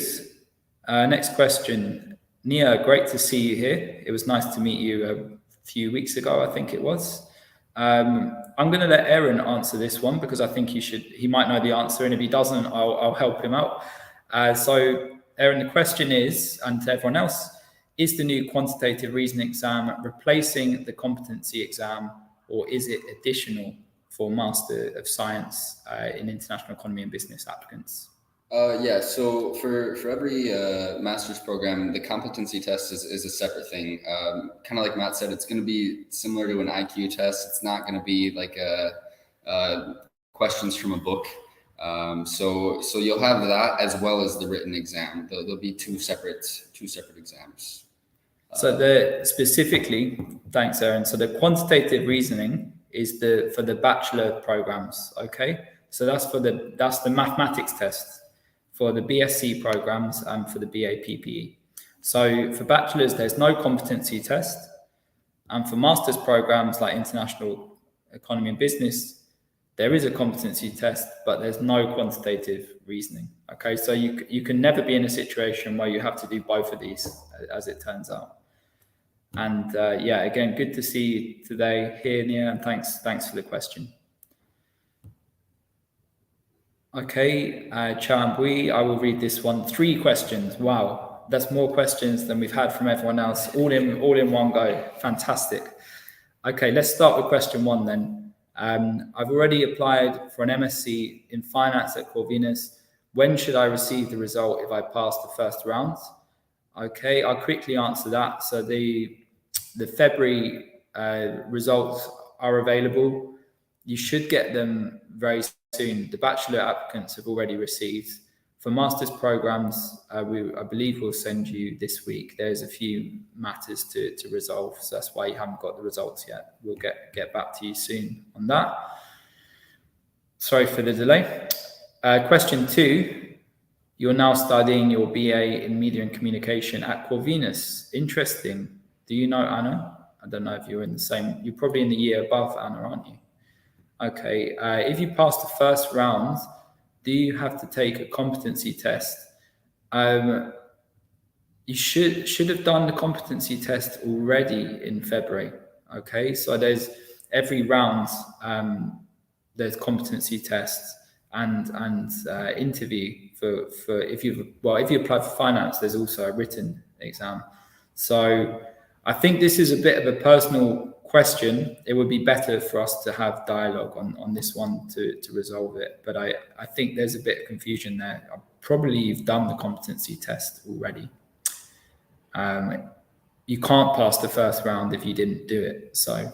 Next question. Nia, great to see you here. It was nice to meet you a few weeks ago, I think it was. I'm going to let Aaron answer this one because I think he might know the answer, and if he doesn't, I'll help him out. So Aaron, the question is, and to everyone else, is the new quantitative reasoning exam replacing the competency exam, or is it additional for Master of Science in International Economy and Business applicants? Yeah, so for every master's program, the competency test is a separate thing. Kind of like Matt said, it's going to be similar to an IQ test. It's not going to be like questions from a book. So you'll have that as well as the written exam. There'll be two separate exams. So specifically, thanks, Aaron. So the quantitative reasoning is for the bachelor programs. Okay, so that's the mathematics test for the BSc programs and for the BA PPE. So for bachelors, there's no competency test, and for master's programs like International Economy and Business, there is a competency test, but there's no quantitative reasoning. Okay, so you can never be in a situation where you have to do both of these, as it turns out. And yeah, again, good to see you today here, Nia, and thanks for the question. Okay, Chambui, I will read this one. 3 questions. Wow, that's more questions than we've had from everyone else, all in one go. Fantastic. Okay, let's start with question 1 then. I've already applied for an MSc in finance at Corvinus. When should I receive the result if I pass the first round? Okay, I'll quickly answer that. So the February results are available. You should get them very soon. The bachelor applicants have already received. For master's programs, I believe we'll send you this week. There's a few matters to resolve, so that's why you haven't got the results yet. We'll get back to you soon on that. Sorry for the delay. Question 2, you're now studying your BA in Media and Communication at Corvinus. Interesting. Do you know Anna? I don't know if you're in the same, you're probably in the year above Anna, aren't you? Okay, if you pass the first round, do you have to take a competency test? You should have done the competency test already in February. Okay, so there's every round, there's competency tests and interview for if you apply for finance, there's also a written exam. So I think this is a bit of a personal question. It would be better for us to have dialogue on this one to resolve it. But I think there's a bit of confusion there. Probably you've done the competency test already. You can't pass the first round if you didn't do it. So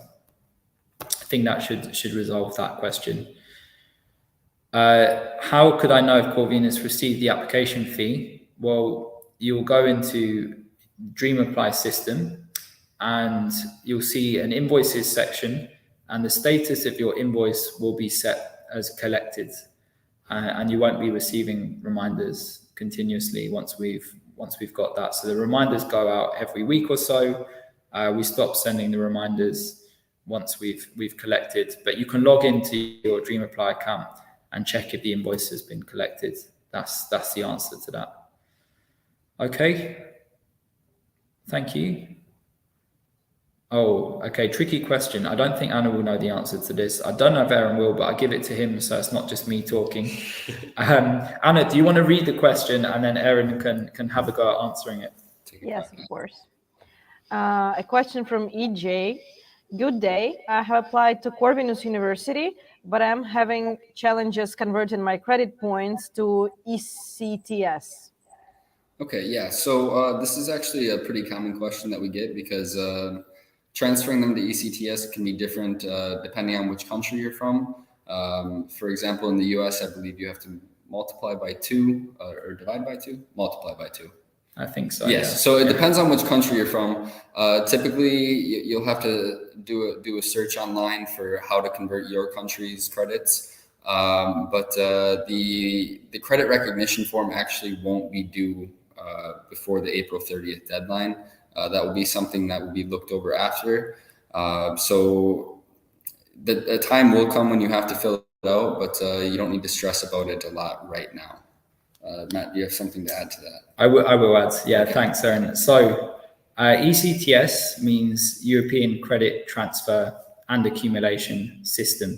I think that should resolve that question. How could I know if Corvinus received the application fee? Well, you'll go into Dream Apply system, and you'll see an invoices section, and the status of your invoice will be set as collected, and you won't be receiving reminders continuously once we've got that. So the reminders go out every week or so. We stop sending the reminders once we've collected. But you can log into your DreamApply account and check if the invoice has been collected. That's the answer to that. Okay. Thank you. Oh, okay. Tricky question. I don't think Anna will know the answer to this. I don't know if Aaron will, but I give it to him so it's not just me talking. Anna, do you want to read the question and then Aaron can have a go at answering it? Yes, of course. A question from EJ. Good day. I have applied to Corvinus University, but I'm having challenges converting my credit points to ECTS. Okay, yeah. So this is actually a pretty common question that we get because transferring them to ECTS can be different depending on which country you're from. For example, in the US, I believe you have to multiply by 2 or divide by 2, multiply by 2. I think so. Yes. Yeah. So it depends on which country you're from. Typically, you'll have to do a search online for how to convert your country's credits. But the credit recognition form actually won't be due before the April 30th deadline. That will be something that will be looked over after. So the time will come when you have to fill it out, but you don't need to stress about it a lot right now. Matt, do you have something to add to that? I will add. Yeah, okay. Thanks, Aaron. So ECTS means European Credit Transfer and Accumulation System.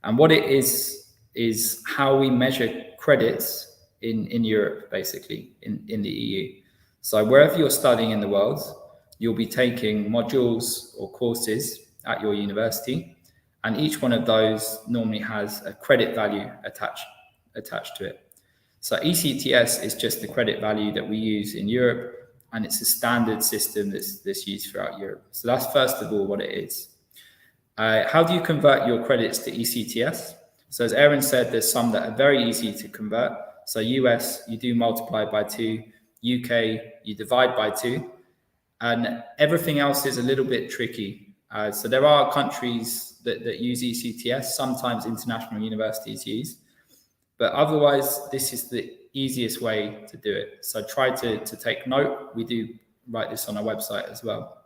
And what it is how we measure credits in Europe, basically, in the EU. So wherever you're studying in the world, you'll be taking modules or courses at your university, and each one of those normally has a credit value attached to it. So ECTS is just the credit value that we use in Europe, and it's a standard system that's used throughout Europe. So that's first of all what it is. How do you convert your credits to ECTS? So as Aaron said, there's some that are very easy to convert. So US, you do multiply by 2. UK, you divide by 2. And everything else is a little bit tricky. So there are countries that use ECTS, sometimes international universities use. But otherwise, this is the easiest way to do it. So try to take note. We do write this on our website as well.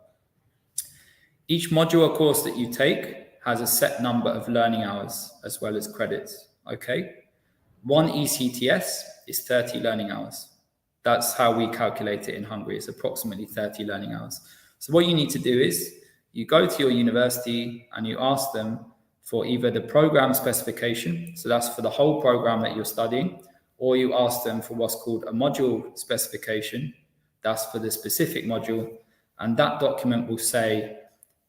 Each module or course that you take has a set number of learning hours as well as credits, okay? One ECTS is 30 learning hours. That's how we calculate it in Hungary. It's approximately 30 learning hours. So what you need to do is you go to your university and you ask them for either the program specification, so that's for the whole program that you're studying, or you ask them for what's called a module specification, that's for the specific module, and that document will say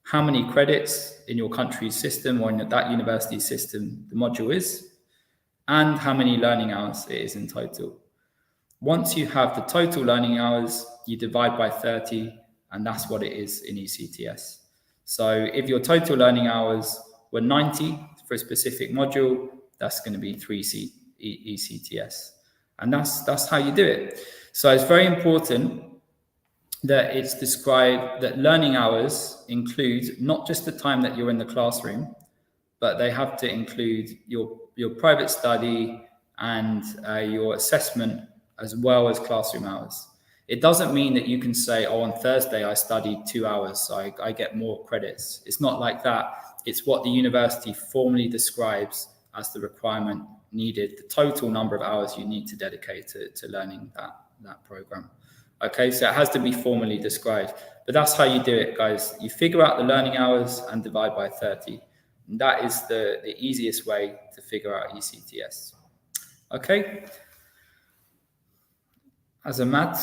how many credits in your country's system or in that university system the module is, and how many learning hours it is in total. Once you have the total learning hours, you divide by 30, and that's what it is in ECTS. So if your total learning hours were 90 for a specific module, that's going to be 3 ECTS. And that's how you do it. So it's very important that it's described that learning hours include not just the time that you're in the classroom, but they have to include your private study and your assessment as well as classroom hours. It doesn't mean that you can say, oh, on Thursday I studied 2 hours, so I get more credits. It's not like that. It's what the university formally describes as the requirement needed, the total number of hours you need to dedicate to learning that program. Okay, so it has to be formally described, but that's how you do it, guys. You figure out the learning hours and divide by 30. And that is the easiest way to figure out ECTS. Okay. Azamat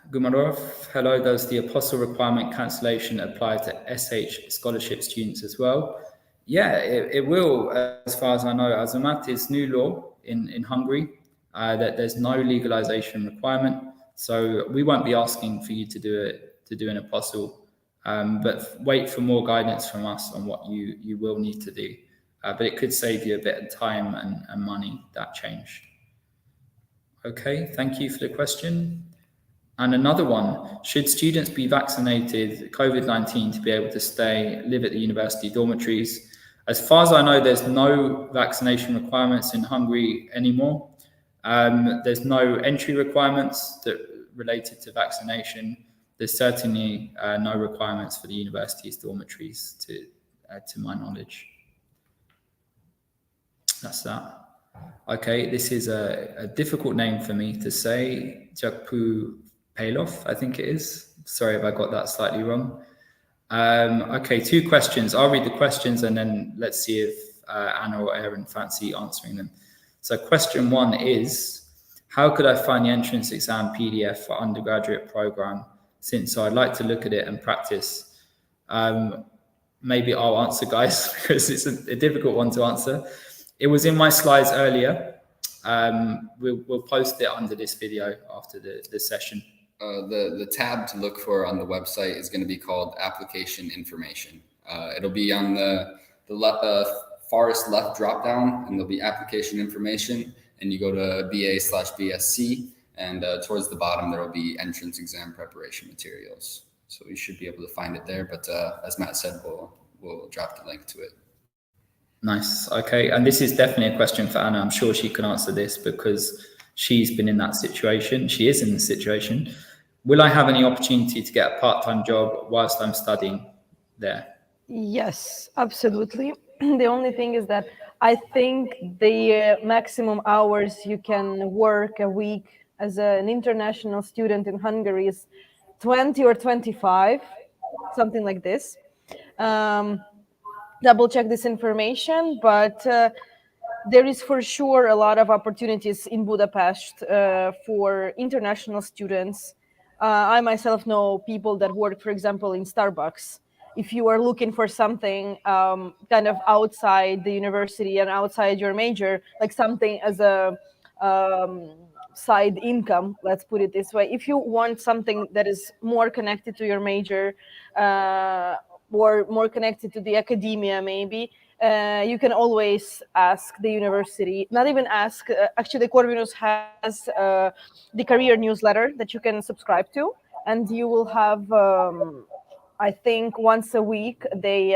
Gumarov, hello, does the apostle requirement cancellation apply to SH scholarship students as well? Yeah, it will, as far as I know. Azamat is new law in Hungary, that there's no legalization requirement. So we won't be asking for you to do an apostle, but wait for more guidance from us on what you will need to do. But it could save you a bit of time and money, that change. Okay, thank you for the question. And another one, should students be vaccinated COVID-19 to be able to live at the university dormitories? As far as I know, there's no vaccination requirements in Hungary anymore. There's no entry requirements that related to vaccination. There's certainly no requirements for the university's dormitories to my knowledge. That's that. Okay, this is a difficult name for me to say. Jakpu Pelov, I think it is. Sorry if I got that slightly wrong. Okay, 2 questions. I'll read the questions and then let's see if Anna or Aaron fancy answering them. So question 1 is, how could I find the entrance exam PDF for undergraduate program, since I'd like to look at it and practice? Maybe I'll answer, guys, because it's a difficult one to answer. It was in my slides earlier. We'll post it under this video after the session. The tab to look for on the website is going to be called Application Information. It'll be on the farthest left drop down, and there'll be Application Information, and you go to BA/BSc, and towards the bottom there will be entrance exam preparation materials. So you should be able to find it there, but as Matt said, we'll drop the link to it. Nice. Okay, and this is definitely a question for Anna. I'm sure she can answer this because she's been in that situation. She is in the situation. Will I have any opportunity to get a part-time job whilst I'm studying there? Yes, absolutely. The only thing is that I think the maximum hours you can work a week as an international student in Hungary is 20 or 25, something like this. Double check this information, but there is for sure a lot of opportunities in Budapest for international students. I myself know people that work, for example, in Starbucks. If you are looking for something kind of outside the university and outside your major, like something as a side income, let's put it this way. If you want something that is more connected to your major or more connected to the academia, maybe, you can always ask the university, not even ask, actually Corvinus has the career newsletter that you can subscribe to, and you will have, I think once a week, they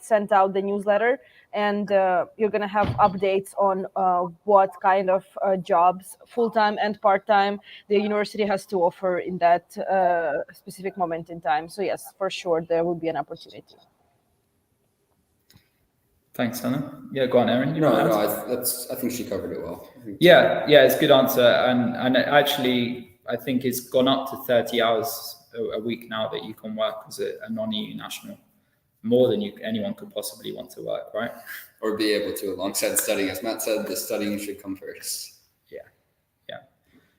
sent out the newsletter, and you're going to have updates on what kind of jobs, full-time and part-time, the university has to offer in that specific moment in time. So yes, for sure, there will be an opportunity. Thanks, Anna. Yeah, go on, Aaron. I think she covered it well. Yeah, it's a good answer. And actually, I think it's gone up to 30 hours a week now that you can work as a non-EU national, more than anyone could possibly want to work, right? Or be able to, alongside studying. As Matt said, the studying should come first. Yeah.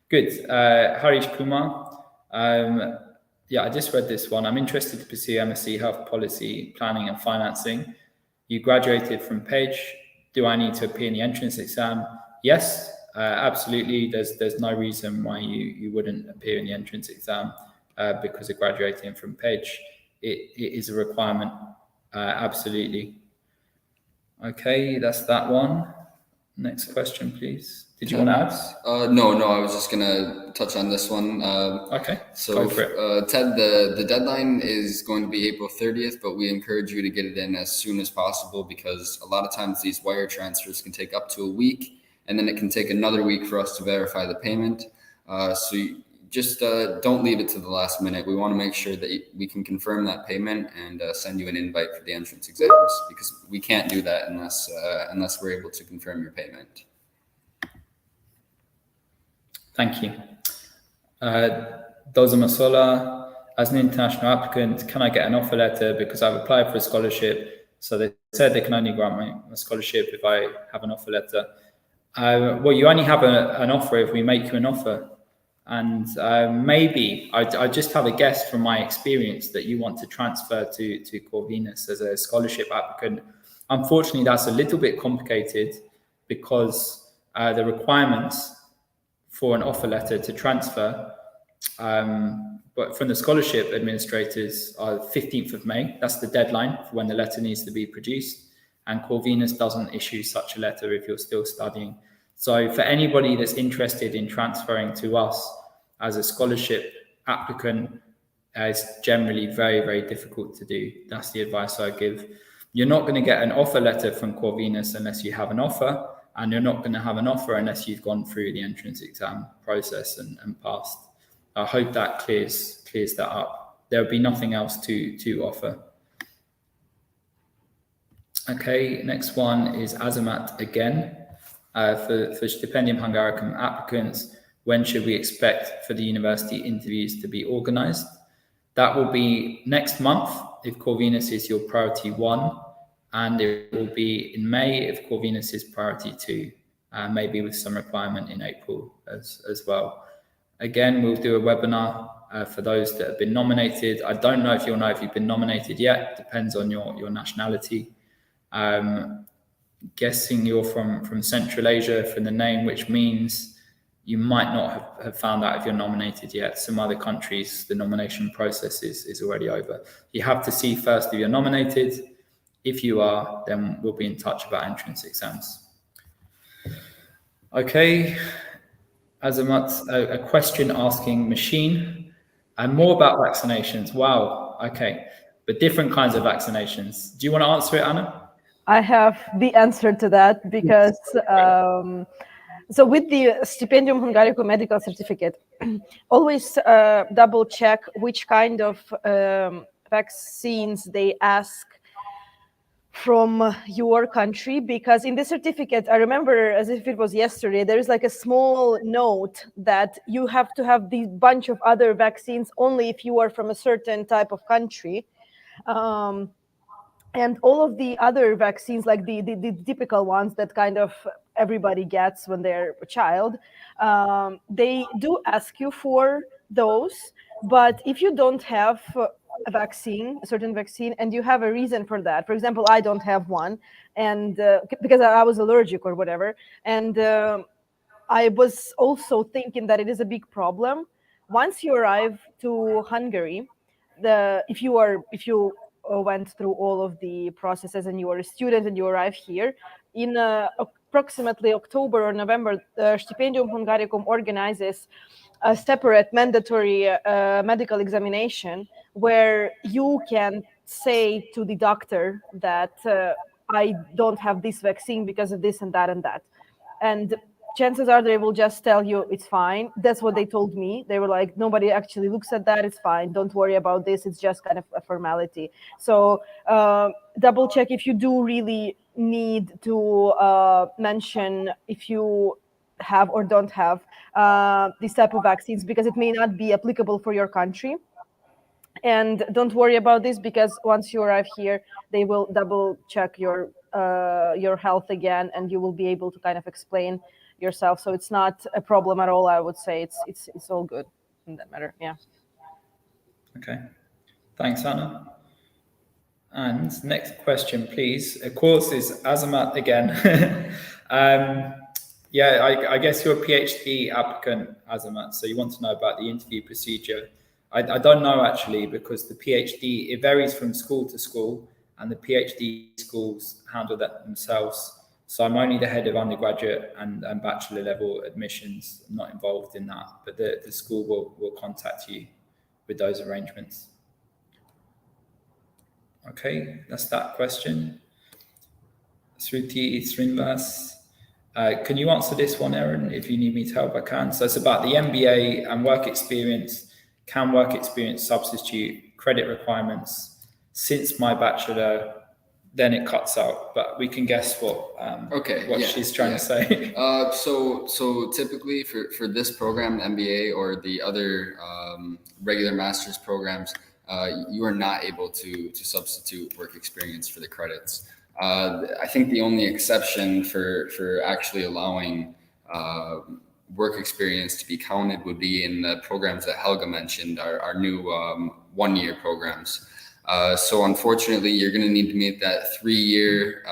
Good. Harish Kumar. I just read this one. I'm interested to pursue MSc Health Policy, Planning and Financing. You graduated from Page. Do I need to appear in the entrance exam? Yes, absolutely. There's no reason why you wouldn't appear in the entrance exam because of graduating from Page. It is a requirement, absolutely. Okay, that's that one. Next question, please. Did you want to add? No, I was just going to touch on this one. Okay, so go for it. Ted, the deadline is going to be April 30th, but we encourage you to get it in as soon as possible, because a lot of times these wire transfers can take up to a week, and then it can take another week for us to verify the payment. So you just don't leave it to the last minute. We want to make sure that we can confirm that payment and send you an invite for the entrance exams, because we can't do that unless we're able to confirm your payment. Thank you. Dozamasola, as an international applicant, can I get an offer letter because I've applied for a scholarship? So they said they can only grant me a scholarship if I have an offer letter. Well, you only have an offer if we make you an offer. And maybe I just have a guess from my experience that you want to transfer to Corvinus as a scholarship applicant. Unfortunately, that's a little bit complicated because the requirements for an offer letter to transfer, but from the scholarship administrators are 15th of May. That's the deadline for when the letter needs to be produced. And Corvinus doesn't issue such a letter if you're still studying. So for anybody that's interested in transferring to us as a scholarship applicant, it's generally very, very difficult to do. That's the advice I give. You're not going to get an offer letter from Corvinus unless you have an offer, and you're not going to have an offer unless you've gone through the entrance exam process and passed. I hope that clears that up. There'll be nothing else to offer. Okay, next one is Azamat again. For Stipendium Hungaricum applicants, when should we expect for the university interviews to be organized? That will be next month if Corvinus is your priority 1, and it will be in May if Corvinus is priority 2, maybe with some requirement in April as well. Again, we'll do a webinar for those that have been nominated. I don't know if you'll know if you've been nominated yet, depends on your nationality. Guessing you're from Central Asia from the name, which means you might not have found out if you're nominated yet. Some other countries, the nomination process is already over. You have to see first if you're nominated. If you are, then we'll be in touch about entrance exams. Okay, Azamat, a question asking machine, and more about vaccinations. Wow, okay, but different kinds of vaccinations. Do you want to answer it, Anna? I have the answer to that because so with the Stipendium Hungaricum medical certificate, always double check which kind of vaccines they ask from your country, because in the certificate, I remember as if it was yesterday, there is like a small note that you have to have the bunch of other vaccines only if you are from a certain type of country. And all of the other vaccines, like the typical ones that kind of everybody gets when they're a child, they do ask you for those. But if you don't have a vaccine, a certain vaccine, and you have a reason for that, for example, I don't have one, and because I was allergic or whatever, and I was also thinking that it is a big problem. Once you arrive to Hungary, if you went through all of the processes and you are a student and you arrive here in approximately October or November, Stipendium Hungaricum organizes a separate mandatory medical examination where you can say to the doctor that I don't have this vaccine because of this and that and that, and chances are they will just tell you it's fine. That's what they told me. They were like, nobody actually looks at that. It's fine. Don't worry about this. It's just kind of a formality. So double check if you do really need to mention if you have or don't have these type of vaccines, because it may not be applicable for your country. And don't worry about this, because once you arrive here, they will double check your health again, and you will be able to kind of explain yourself. So it's not a problem at all. I would say it's all good in that matter. Yeah. Okay. Thanks, Anna. And next question, please. Of course, is Azamat again. Yeah, I guess you're a PhD applicant, Azamat, so you want to know about the interview procedure. I don't know actually, because the PhD, it varies from school to school, and the PhD schools handle that themselves. So I'm only the head of undergraduate and bachelor level admissions. I'm not involved in that, but the school will contact you with those arrangements. Okay, that's that question. Sruti Srinivas. Can you answer this one, Erin? If you need me to help, I can. So it's about the MBA and work experience. Can work experience substitute credit requirements? Since my bachelor, then it cuts out, but we can guess what she's trying to say. So typically for this program, MBA or the other regular master's programs, you are not able to substitute work experience for the credits. I think the only exception for actually allowing work experience to be counted would be in the programs that Helga mentioned, our new 1-year programs. So unfortunately, you're going to need to meet that 3-year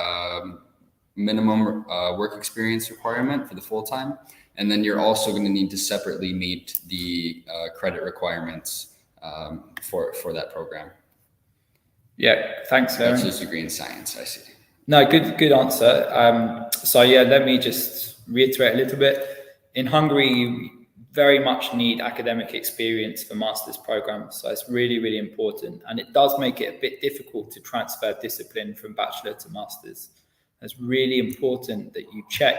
minimum work experience requirement for the full-time. And then you're also going to need to separately meet the credit requirements for that program. Yeah, thanks, Aaron. Bachelor's degree in science, I see. No, good answer. So yeah, let me just reiterate a little bit. In Hungary, you very much need academic experience for master's programs. So it's really, really important. And it does make it a bit difficult to transfer discipline from bachelor to master's. It's really important that you check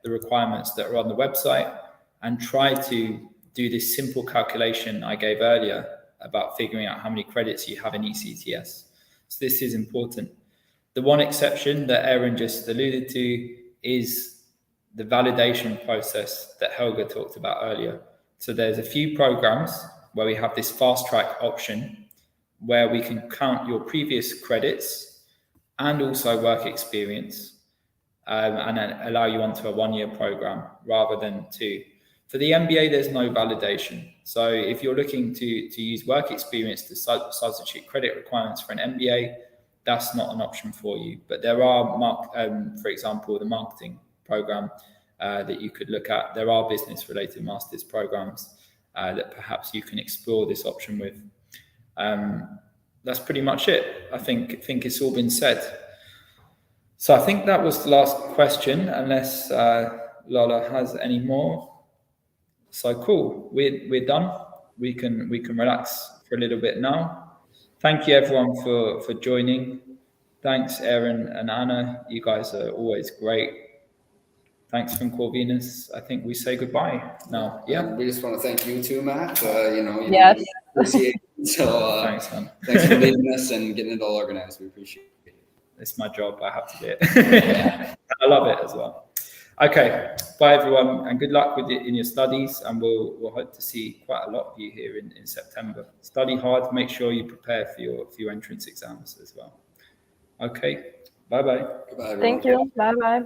the requirements that are on the website and try to do this simple calculation I gave earlier about figuring out how many credits you have in ECTS. So this is important. The one exception that Aaron just alluded to is the validation process that Helga talked about earlier. So there's a few programs where we have this fast track option where we can count your previous credits and also work experience, and then allow you onto a 1-year program rather than 2. For the MBA, there's no validation. So if you're looking to use work experience to substitute credit requirements for an MBA, that's not an option for you. But there are, for example, the marketing program that you could look at. There are business-related master's programs that perhaps you can explore this option with. That's pretty much it. I think it's all been said. So I think that was the last question, unless Lola has any more. So cool, we're done. We can relax for a little bit now. Thank you everyone for joining. Thanks Aaron and Anna. You guys are always great. Thanks from Corvinus. I think we say goodbye now. Yeah. We just want to thank you too, Matt. Yes. Appreciate it. So thanks, man. Thanks for leading us and getting it all organized. We appreciate it. It's my job. I have to do it. I love it as well. Okay, bye everyone, and good luck with it in your studies, and we'll hope to see quite a lot of you here in September. Study hard, make sure you prepare for your entrance exams as well. Okay, bye-bye. Goodbye, everyone. Thank you. Bye-bye.